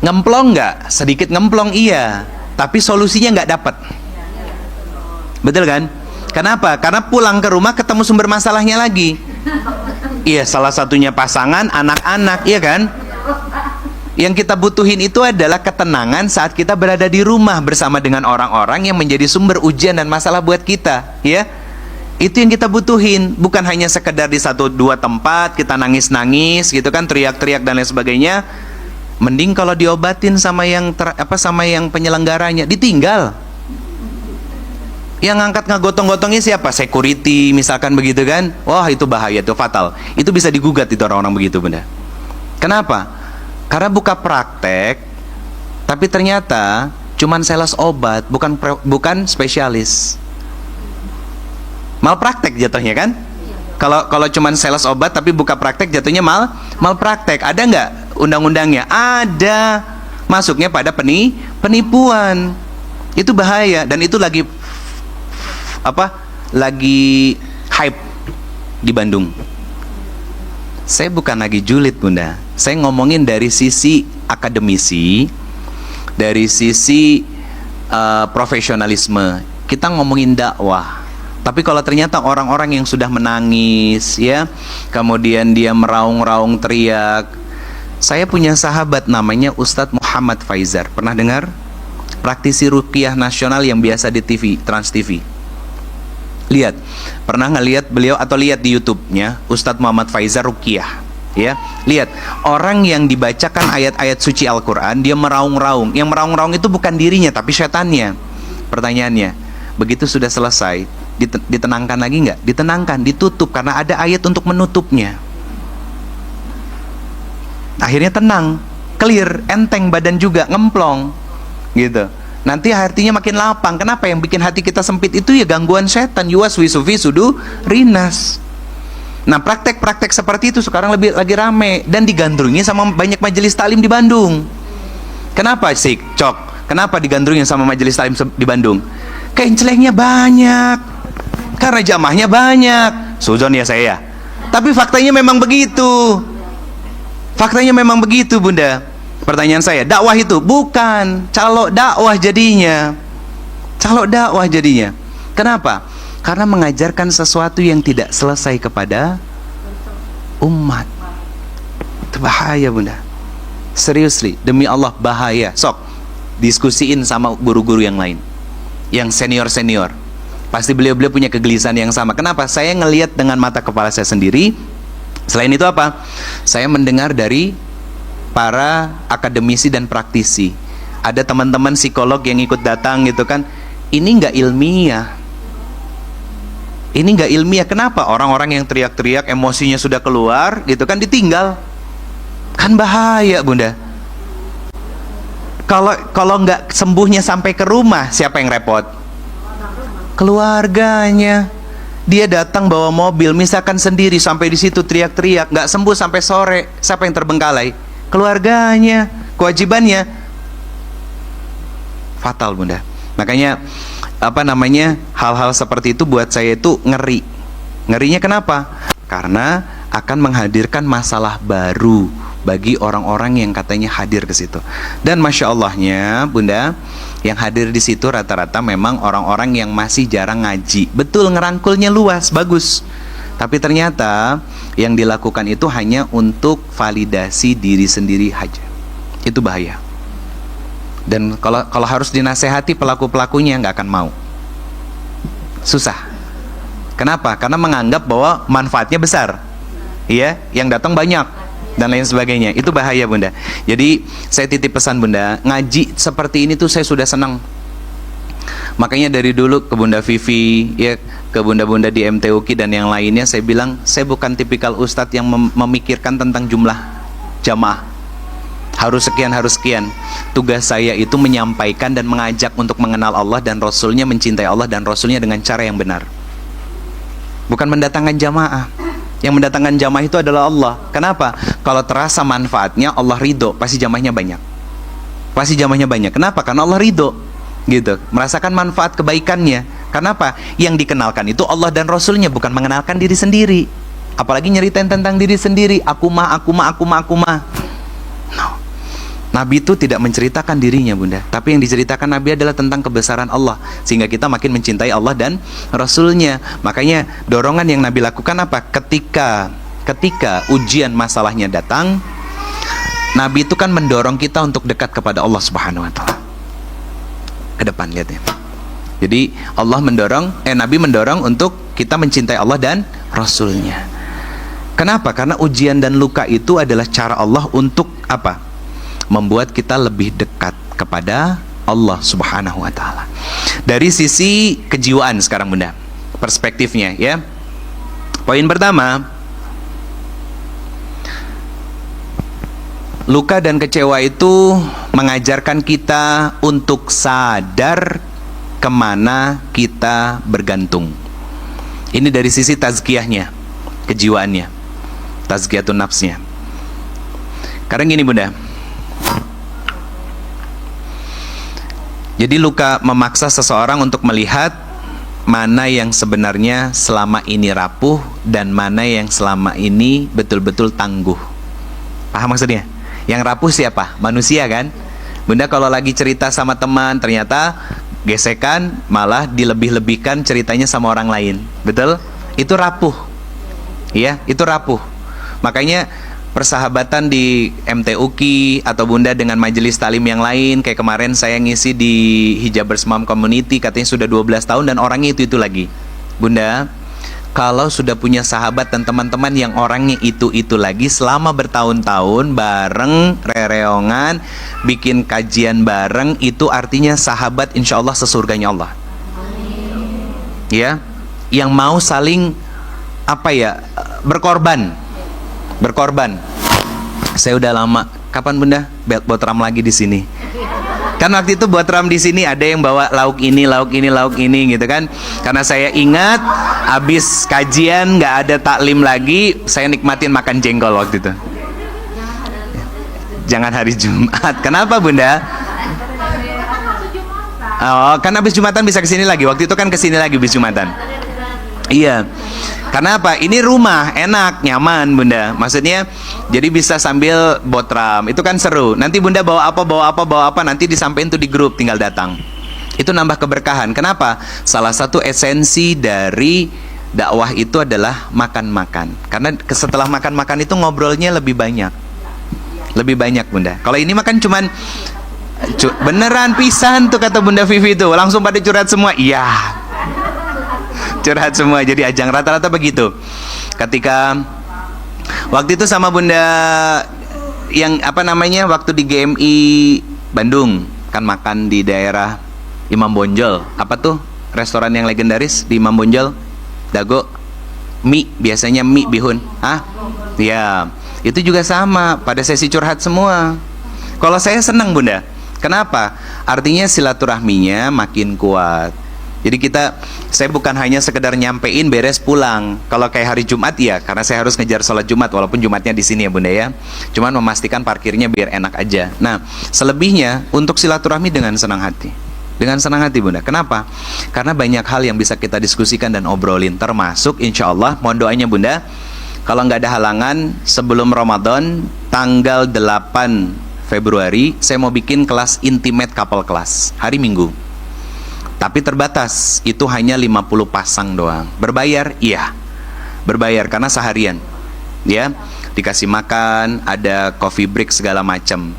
[SPEAKER 1] ngemplong nggak? Sedikit ngemplong iya, tapi solusinya nggak dapat. Betul kan? Kenapa? Karena pulang ke rumah ketemu sumber masalahnya lagi. Iya, salah satunya pasangan, anak-anak, iya kan? Yang kita butuhin itu adalah ketenangan saat kita berada di rumah bersama dengan orang-orang yang menjadi sumber ujian dan masalah buat kita, ya. Itu yang kita butuhin, bukan hanya sekedar di 1-2 tempat kita nangis-nangis gitu kan, teriak-teriak dan lain sebagainya. Mending kalau diobatin sama yang sama yang penyelenggaranya, ditinggal. Yang ngangkat ngegotong-gotongnya siapa? Security misalkan begitu kan. Wah, itu bahaya, itu fatal. Itu bisa digugat itu orang-orang begitu, Bunda. Kenapa? Karena buka praktek, tapi ternyata cuman sales obat, bukan spesialis. Malpraktek jatuhnya kan? Kalau cuman sales obat tapi buka praktek, jatuhnya malpraktek. Ada nggak undang-undangnya? Ada. Masuknya pada penipuan. Itu bahaya, dan itu lagi hype di Bandung. Saya bukan lagi julid, Bunda. Saya ngomongin dari sisi akademisi. dari sisi profesionalisme. Kita ngomongin dakwah. Tapi kalau ternyata orang-orang yang sudah menangis, ya, kemudian dia meraung-raung teriak. Saya punya sahabat namanya Ustadz Muhammad Faizar. Pernah dengar? Praktisi ruqyah nasional yang biasa di TV, Trans TV. Lihat, pernah ngelihat beliau atau lihat di YouTube-nya Ustadz Muhammad Faizar ruqyah, ya. Lihat, orang yang dibacakan ayat-ayat suci Al-Qur'an, dia meraung-raung. Yang meraung-raung itu bukan dirinya tapi setannya. Pertanyaannya, begitu sudah selesai, ditenangkan lagi nggak? Ditenangkan, ditutup karena ada ayat untuk menutupnya. Akhirnya tenang, clear, enteng badan juga, ngemplong, gitu. Nanti artinya makin lapang. Kenapa? Yang bikin hati kita sempit itu ya gangguan setan. Yuwaswisu fi sudurinas. Nah, praktek-praktek seperti itu sekarang lagi rame dan digandrungi sama banyak majelis taklim di Bandung. Kenapa sih, Cok? Kenapa digandrungi sama majelis taklim di Bandung? Kencelengnya banyak, karena jamaahnya banyak. Suzon ya saya. Tapi faktanya memang begitu. Faktanya memang begitu, Bunda. Pertanyaan saya, dakwah itu bukan calo dakwah jadinya. Calo dakwah jadinya. Kenapa? Karena mengajarkan sesuatu yang tidak selesai kepada umat. Itu bahaya, Bunda. Seriously, demi Allah bahaya. Sok, diskusiin sama guru-guru yang lain, yang senior-senior. Pasti beliau-beliau punya kegelisahan yang sama. Kenapa? Saya ngelihat dengan mata kepala saya sendiri. Selain itu apa? Saya mendengar dari para akademisi dan praktisi. Ada teman-teman psikolog yang ikut datang gitu kan. Ini nggak ilmiah. Ini nggak ilmiah. Kenapa? Orang-orang yang teriak-teriak, emosinya sudah keluar gitu kan, ditinggal. Kan bahaya, Bunda. Kalau nggak sembuhnya sampai ke rumah, siapa yang repot? Keluarganya. Dia datang bawa mobil, misalkan sendiri, sampai di situ teriak-teriak, nggak sembuh sampai sore, siapa yang terbengkalai? Keluarganya. Kewajibannya fatal, Bunda. Makanya hal-hal seperti itu buat saya itu ngeri. Ngerinya kenapa? Karena akan menghadirkan masalah baru bagi orang-orang yang katanya hadir ke situ. Dan masya Allahnya, Bunda, yang hadir di situ rata-rata memang orang-orang yang masih jarang ngaji. Betul, ngerangkulnya luas, bagus. Tapi ternyata yang dilakukan itu hanya untuk validasi diri sendiri aja. Itu bahaya. Dan kalau harus dinasehati pelaku-pelakunya nggak akan mau. Susah. Kenapa? Karena menganggap bahwa manfaatnya besar. Iya, yang datang banyak dan lain sebagainya. Itu bahaya, Bunda. Jadi saya titip pesan, Bunda, ngaji seperti ini tuh saya sudah senang. Makanya dari dulu ke Bunda Vivi, ya, ke bunda-bunda di MTUQ dan yang lainnya, saya bilang saya bukan tipikal ustadz yang memikirkan tentang jumlah jamaah. Harus sekian, harus sekian. Tugas saya itu menyampaikan dan mengajak untuk mengenal Allah dan Rasulnya, mencintai Allah dan Rasulnya dengan cara yang benar. Bukan mendatangkan jamaah. Yang mendatangkan jamaah itu adalah Allah. Kenapa? Kalau terasa manfaatnya, Allah ridho, pasti jamaahnya banyak. Pasti jamaahnya banyak. Kenapa? Karena Allah ridho, gitu. Merasakan manfaat kebaikannya. Kenapa? Yang dikenalkan itu Allah dan Rasulnya, bukan mengenalkan diri sendiri. Apalagi nyeritain tentang diri sendiri. Aku mah. No. Nabi itu tidak menceritakan dirinya, Bunda. Tapi yang diceritakan Nabi adalah tentang kebesaran Allah, sehingga kita makin mencintai Allah dan Rasulnya. Makanya dorongan yang Nabi lakukan apa? Ketika ujian masalahnya datang, Nabi itu kan mendorong kita untuk dekat kepada Allah Subhanahu wa Ta'ala. Ke depan, lihat ya. Jadi Nabi mendorong untuk kita mencintai Allah dan Rasulnya. Kenapa? Karena ujian dan luka itu adalah cara Allah untuk apa? Membuat kita lebih dekat kepada Allah Subhanahu wa Ta'ala. Dari sisi kejiwaan sekarang, Bunda, perspektifnya ya. Poin pertama, luka dan kecewa itu mengajarkan kita untuk sadar kemana kita bergantung. Ini dari sisi tazkiyahnya, kejiwaannya, tazkiyatun nafsnya. Karena gini, Bunda, jadi luka memaksa seseorang untuk melihat mana yang sebenarnya selama ini rapuh dan mana yang selama ini betul-betul tangguh. Paham maksudnya? Yang rapuh siapa? Manusia kan? Bunda kalau lagi cerita sama teman, ternyata gesekan malah dilebih-lebihkan ceritanya sama orang lain. Betul? Itu rapuh. Ya, itu rapuh. Makanya persahabatan di MTUKI atau Bunda dengan majelis talim yang lain, kayak kemarin saya ngisi di Hijabers Mom Community, katanya sudah 12 tahun dan orangnya itu lagi. Bunda, kalau sudah punya sahabat dan teman-teman yang orangnya itu lagi selama bertahun-tahun bareng, rereongan, bikin kajian bareng, itu artinya sahabat insya Allah sesurganya Allah. Ya, yang mau saling berkorban. Saya udah lama. Kapan Bunda buat ram lagi di sini? Kan waktu itu buat ram di sini ada yang bawa lauk ini gitu kan. Karena saya ingat habis kajian nggak ada taklim lagi, saya nikmatin makan jengkol waktu itu. Jangan hari Jumat. Kenapa Bunda? Oh, kan habis Jumatan bisa kesini lagi. Waktu itu kan kesini lagi habis Jumatan. Iya. Karena apa? Ini rumah, enak, nyaman Bunda. Maksudnya jadi bisa sambil botram. Itu kan seru. Nanti Bunda bawa apa, nanti disampaikan tuh di grup, tinggal datang. Itu nambah keberkahan. Kenapa? Salah satu esensi dari dakwah itu adalah makan-makan. Karena setelah makan-makan itu ngobrolnya lebih banyak. Lebih banyak Bunda. Kalau ini makan cuman beneran pisan tuh kata Bunda Vivi tuh. Langsung pada curhat semua. Iya. Curhat semua, jadi ajang rata-rata begitu. Ketika waktu itu sama Bunda yang waktu di GMI Bandung kan makan di daerah Imam Bonjol. Apa tuh restoran yang legendaris di Imam Bonjol? Dago mie, biasanya mie bihun. Ya, itu juga sama, pada sesi curhat semua. Kalau saya senang Bunda. Kenapa? Artinya silaturahminya makin kuat. Jadi saya bukan hanya sekedar nyampein beres pulang. Kalau kayak hari Jumat ya, karena saya harus ngejar sholat Jumat walaupun Jumatnya di sini ya Bunda ya. Cuman memastikan parkirnya biar enak aja. Nah, selebihnya untuk silaturahmi dengan senang hati. Dengan senang hati Bunda. Kenapa? Karena banyak hal yang bisa kita diskusikan dan obrolin. Termasuk insya Allah, mohon doanya Bunda, kalau nggak ada halangan sebelum Ramadan tanggal 8 Februari saya mau bikin kelas intimate couple class hari Minggu. Tapi terbatas, itu hanya 50 pasang doang. Berbayar? Iya. Berbayar karena seharian. Ya, dikasih makan, ada coffee break segala macam.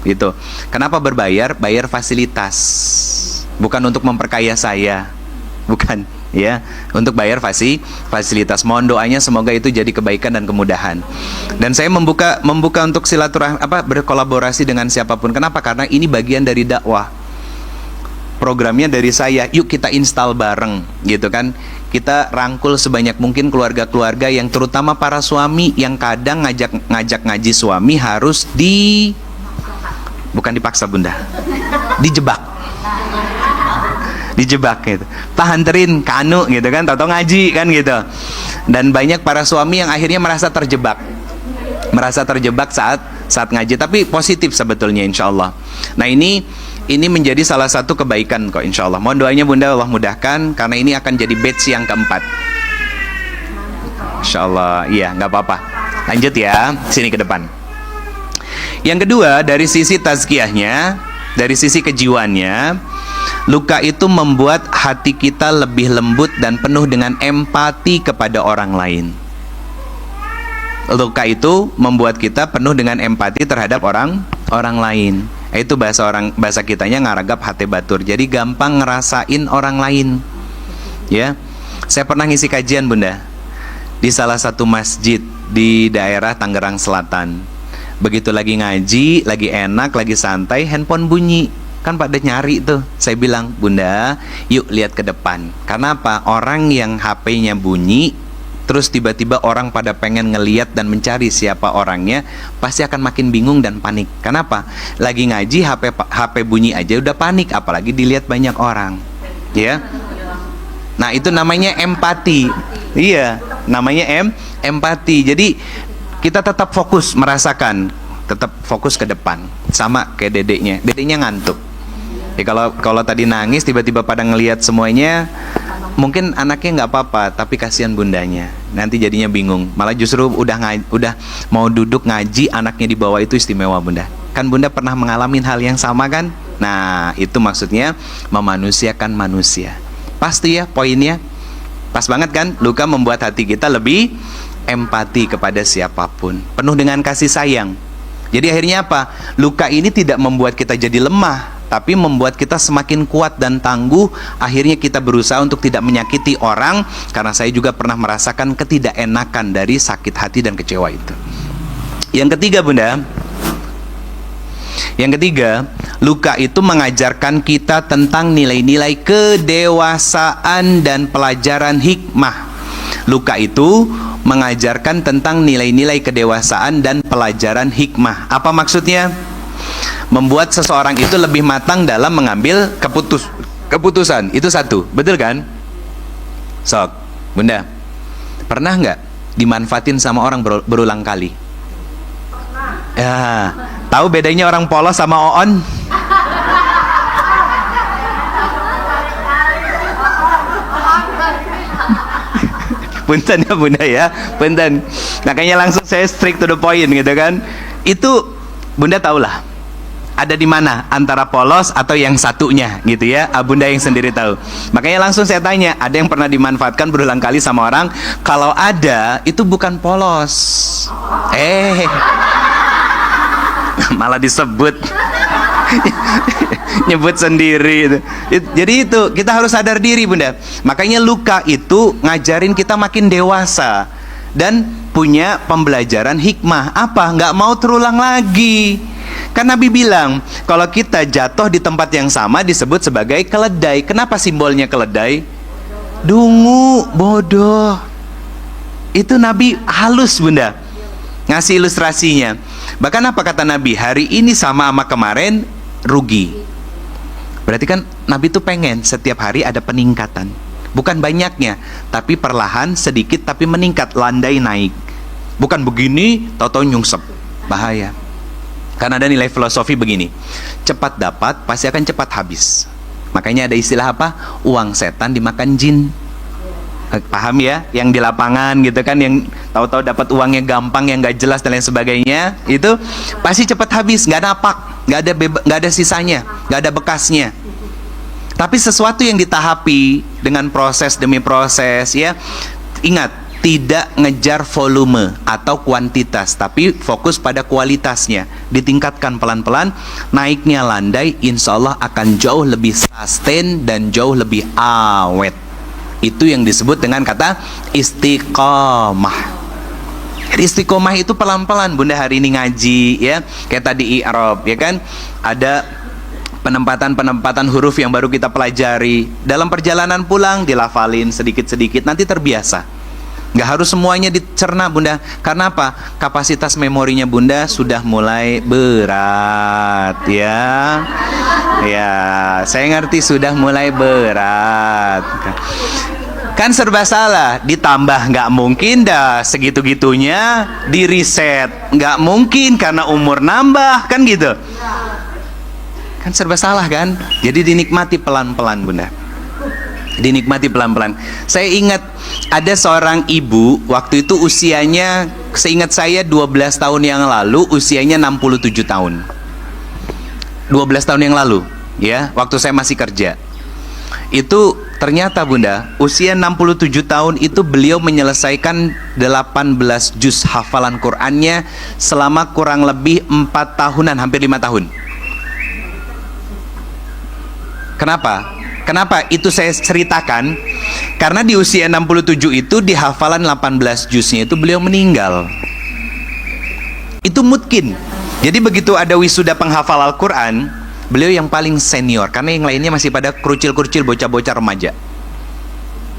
[SPEAKER 1] Gitu. Kenapa berbayar? Bayar fasilitas. Bukan untuk memperkaya saya. Bukan, ya. Untuk bayar fasilitas. Mohon doanya semoga itu jadi kebaikan dan kemudahan. Dan saya membuka untuk silaturahmi berkolaborasi dengan siapapun. Kenapa? Karena ini bagian dari dakwah. Programnya dari saya, yuk kita install bareng gitu kan. Kita rangkul sebanyak mungkin keluarga-keluarga yang terutama para suami yang kadang ngajak ngaji suami harus bukan dipaksa Bunda, dijebak gitu. Hanterin ke anu gitu kan, atau ngaji kan gitu. Dan banyak para suami yang akhirnya merasa terjebak saat ngaji, tapi positif sebetulnya insya Allah. Nah ini menjadi salah satu kebaikan kok insya Allah. Mohon doanya Bunda, Allah mudahkan, karena ini akan jadi batch yang keempat insya Allah. Iya, nggak apa-apa, lanjut ya, sini ke depan. Yang kedua, dari sisi tazkiyahnya, dari sisi kejiwaannya, luka itu membuat hati kita lebih lembut dan penuh dengan empati kepada orang lain. Luka itu membuat kita penuh dengan empati terhadap orang lain. Itu bahasa kitanya ngaragap hati batur. Jadi gampang ngerasain orang lain. Ya. Saya pernah ngisi kajian Bunda di salah satu masjid di daerah Tangerang Selatan. Begitu lagi ngaji, lagi enak, lagi santai, handphone bunyi. Kan pada nyari tuh. Saya bilang, "Bunda, yuk lihat ke depan." Karena apa? Orang yang HP-nya bunyi, terus tiba-tiba orang pada pengen ngeliat dan mencari siapa orangnya, pasti akan makin bingung dan panik. Kenapa? Lagi ngaji HP bunyi aja udah panik, apalagi dilihat banyak orang. Ya. Nah, itu namanya empati. Iya, namanya empati. Jadi kita tetap fokus merasakan, tetap fokus ke depan. Sama kayak dedeknya ngantuk. Ya, kalau tadi nangis tiba-tiba pada ngelihat semuanya, mungkin anaknya nggak apa-apa, tapi kasihan bundanya. Nanti jadinya bingung. Malah justru udah mau duduk ngaji, anaknya di bawah, itu istimewa Bunda. Kan Bunda pernah mengalami hal yang sama kan? Nah, itu maksudnya memanusiakan manusia. Pasti ya poinnya. Pas banget kan? Luka membuat hati kita lebih empati kepada siapapun, penuh dengan kasih sayang. Jadi akhirnya apa? Luka ini tidak membuat kita jadi lemah, tapi membuat kita semakin kuat dan tangguh. Akhirnya kita berusaha untuk tidak menyakiti orang. Karena saya juga pernah merasakan ketidakenakan dari sakit hati dan kecewa itu. Yang ketiga Bunda, yang ketiga, luka itu mengajarkan kita tentang nilai-nilai kedewasaan dan pelajaran hikmah. Luka itu mengajarkan tentang nilai-nilai kedewasaan dan pelajaran hikmah. Apa maksudnya? Membuat seseorang itu lebih matang dalam mengambil keputusan. Itu satu, betul kan? Sok, Bunda, pernah nggak dimanfaatin sama orang berulang kali? Ya, tahu bedanya orang polos sama oon? Punten ya Bunda ya, punten. Makanya langsung saya straight to the point gitu kan. Itu Bunda tahulah ada di mana antara polos atau yang satunya gitu ya. Bunda yang sendiri tahu. Makanya langsung saya tanya, ada yang pernah dimanfaatkan berulang kali sama orang? Kalau ada, itu bukan polos. Malah disebut. Nyebut sendiri. Jadi itu kita harus sadar diri Bunda. Makanya luka itu ngajarin kita makin dewasa dan punya pembelajaran hikmah. Apa? Nggak mau terulang lagi. Kan Nabi bilang, kalau kita jatuh di tempat yang sama disebut sebagai keledai. Kenapa simbolnya keledai? Dungu, bodoh. Itu Nabi halus Bunda, ngasih ilustrasinya. Bahkan apa kata Nabi? Hari ini sama kemarin rugi. Berarti kan Nabi tuh pengen setiap hari ada peningkatan. Bukan banyaknya, tapi perlahan, sedikit tapi meningkat, landai naik. Bukan begini, tahu-tahu nyungsep. Bahaya. Karena ada nilai filosofi begini, cepat dapat pasti akan cepat habis. Makanya ada istilah apa? Uang setan dimakan jin. Paham ya? Yang di lapangan gitu kan, yang tahu-tahu dapat uangnya gampang, yang gak jelas dan lain sebagainya, itu pasti cepat habis, gak napak, gak ada sisanya, gak ada bekasnya. Tapi sesuatu yang ditahapi dengan proses demi proses ya. Ingat, tidak ngejar volume atau kuantitas, tapi fokus pada kualitasnya. Ditingkatkan pelan-pelan, naiknya landai, insya Allah akan jauh lebih sustain dan jauh lebih awet. Itu yang disebut dengan kata istiqomah. Istiqomah itu pelan-pelan Bunda hari ini ngaji ya. Kayak tadi i'rab ya kan, ada penempatan huruf yang baru kita pelajari. Dalam perjalanan pulang dilafalin sedikit-sedikit, nanti terbiasa. Nggak harus semuanya dicerna Bunda. Karena apa? Kapasitas memorinya Bunda sudah mulai berat ya. Ya, saya ngerti sudah mulai berat. Kan serba salah. Ditambah nggak mungkin dah segitu-gitunya di reset. Nggak mungkin karena umur nambah kan gitu. Kan serba salah kan. Jadi dinikmati pelan-pelan Bunda. Dinikmati pelan-pelan. Saya ingat ada seorang ibu, waktu itu usianya, seingat saya 12 tahun yang lalu, usianya 67 tahun. 12 tahun yang lalu ya, waktu saya masih kerja. Itu ternyata Bunda, usia 67 tahun itu beliau menyelesaikan 18 juz hafalan Qur'annya selama kurang lebih 4 tahunan, hampir 5 tahun. Kenapa? Kenapa itu saya ceritakan? Karena di usia 67 itu di hafalan 18 juznya itu beliau meninggal. Itu mungkin. Jadi begitu ada wisuda penghafal Al-Quran, beliau yang paling senior. Karena yang lainnya masih pada kerucil-kerucil, bocah-bocah remaja,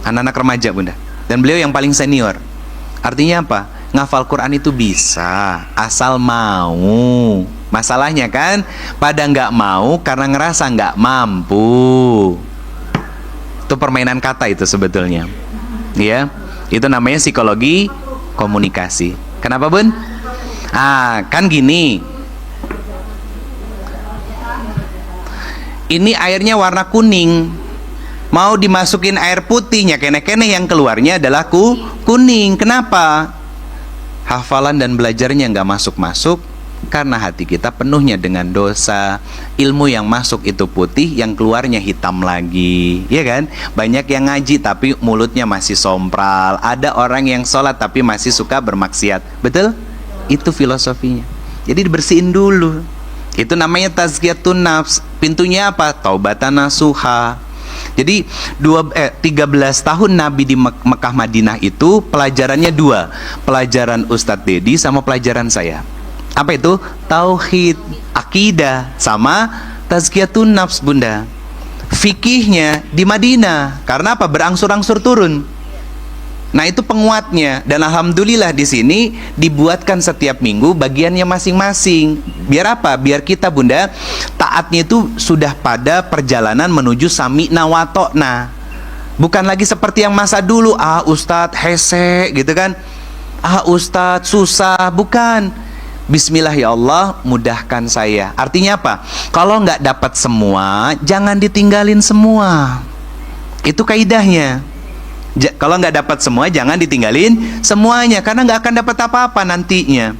[SPEAKER 1] anak-anak remaja Bunda. Dan beliau yang paling senior. Artinya apa? Ngafal Quran itu bisa, asal mau. Masalahnya kan pada nggak mau karena ngerasa nggak mampu. Itu permainan kata itu sebetulnya ya. Itu namanya psikologi komunikasi. Kenapa Bun? Kan gini, ini airnya warna kuning, mau dimasukin air putihnya kene-kene, yang keluarnya adalah kuning. Kenapa? Hafalan dan belajarnya nggak masuk-masuk, Karena hati kita penuhnya dengan dosa. Ilmu yang masuk itu putih, yang keluarnya hitam lagi, ya kan? Banyak yang ngaji tapi mulutnya masih sompral. Ada orang yang sholat tapi masih suka bermaksiat. Betul? Itu filosofinya. Jadi dibersihin dulu. Itu namanya tazkiyatun nafs. Pintunya apa? Taubatan nasuha. Jadi 13 tahun Nabi di Mekah Madinah itu pelajarannya dua. Pelajaran Ustadz Dedi sama pelajaran saya. Apa itu? Tauhid, akidah, sama tazkiyatun nafs, Bunda. Fikihnya di Madinah. Karena apa? Berangsur-angsur turun. Nah, itu penguatnya. Dan alhamdulillah di sini dibuatkan setiap minggu bagiannya masing-masing. Biar apa? Biar kita, Bunda, taatnya itu sudah pada perjalanan menuju sami'na wa ta'na. Bukan lagi seperti yang masa dulu, Ustadz hese gitu kan. Ustadz susah. Bukan. Bismillah ya Allah, mudahkan saya. Artinya apa? Kalau nggak dapat semua, jangan ditinggalin semua. Itu kaidahnya. Kalau nggak dapat semua, jangan ditinggalin semuanya, karena nggak akan dapat apa-apa nantinya.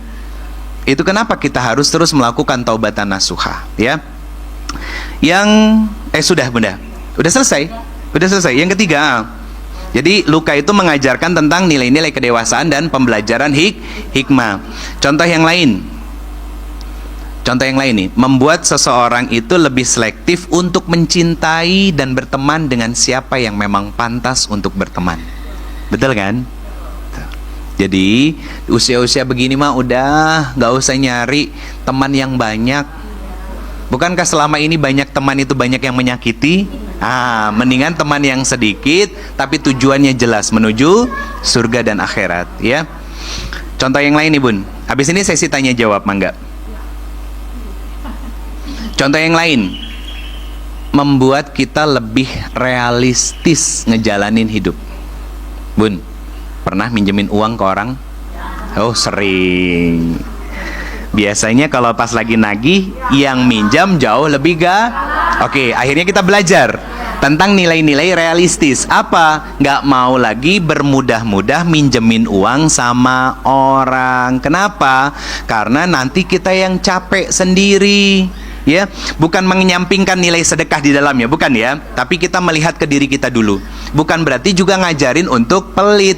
[SPEAKER 1] Itu kenapa kita harus terus melakukan taubatan nasuha, ya. Yang sudah, Bunda, udah selesai. Yang ketiga, jadi luka itu mengajarkan tentang nilai-nilai kedewasaan dan pembelajaran hikmah. Contoh yang lain nih, membuat seseorang itu lebih selektif untuk mencintai dan berteman dengan siapa yang memang pantas untuk berteman. Betul kan? Jadi usia-usia begini mah udah gak usah nyari teman yang banyak. Bukankah selama ini banyak teman itu banyak yang menyakiti? Mendingan teman yang sedikit tapi tujuannya jelas, menuju surga dan akhirat, ya. Contoh yang lain nih, Bun. Habis ini sesi tanya jawab, mangga. Contoh yang lain, membuat kita lebih realistis ngejalanin hidup. Bun, pernah minjemin uang ke orang? Oh, sering. Biasanya kalau pas lagi nagih, yang minjam jauh lebih Oke, akhirnya kita belajar tentang nilai-nilai realistis. Apa? Nggak mau lagi bermudah-mudah minjemin uang sama orang. Kenapa? Karena nanti kita yang capek sendiri. Ya, bukan menyampingkan nilai sedekah di dalamnya, bukan ya. Tapi kita melihat ke diri kita dulu. Bukan berarti juga ngajarin untuk pelit.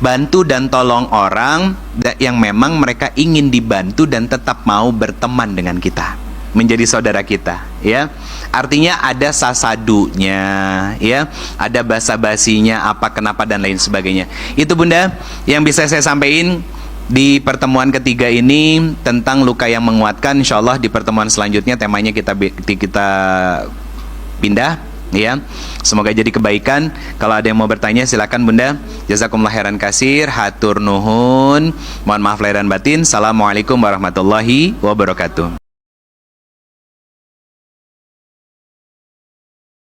[SPEAKER 1] Bantu dan tolong orang yang memang mereka ingin dibantu dan tetap mau berteman dengan kita, menjadi saudara kita, ya. Artinya ada sasadunya, ya. Ada basa-basinya, apa, kenapa, dan lain sebagainya. Itu, Bunda, yang bisa saya sampaikan di pertemuan ketiga ini tentang luka yang menguatkan. Insya Allah di pertemuan selanjutnya temanya kita pindah, ya. Semoga jadi kebaikan. Kalau ada yang mau bertanya silakan, Bunda. Jazakumullah khairan kasir, hatur nuhun, mohon maaf lahir dan batin. Assalamualaikum warahmatullahi wabarakatuh.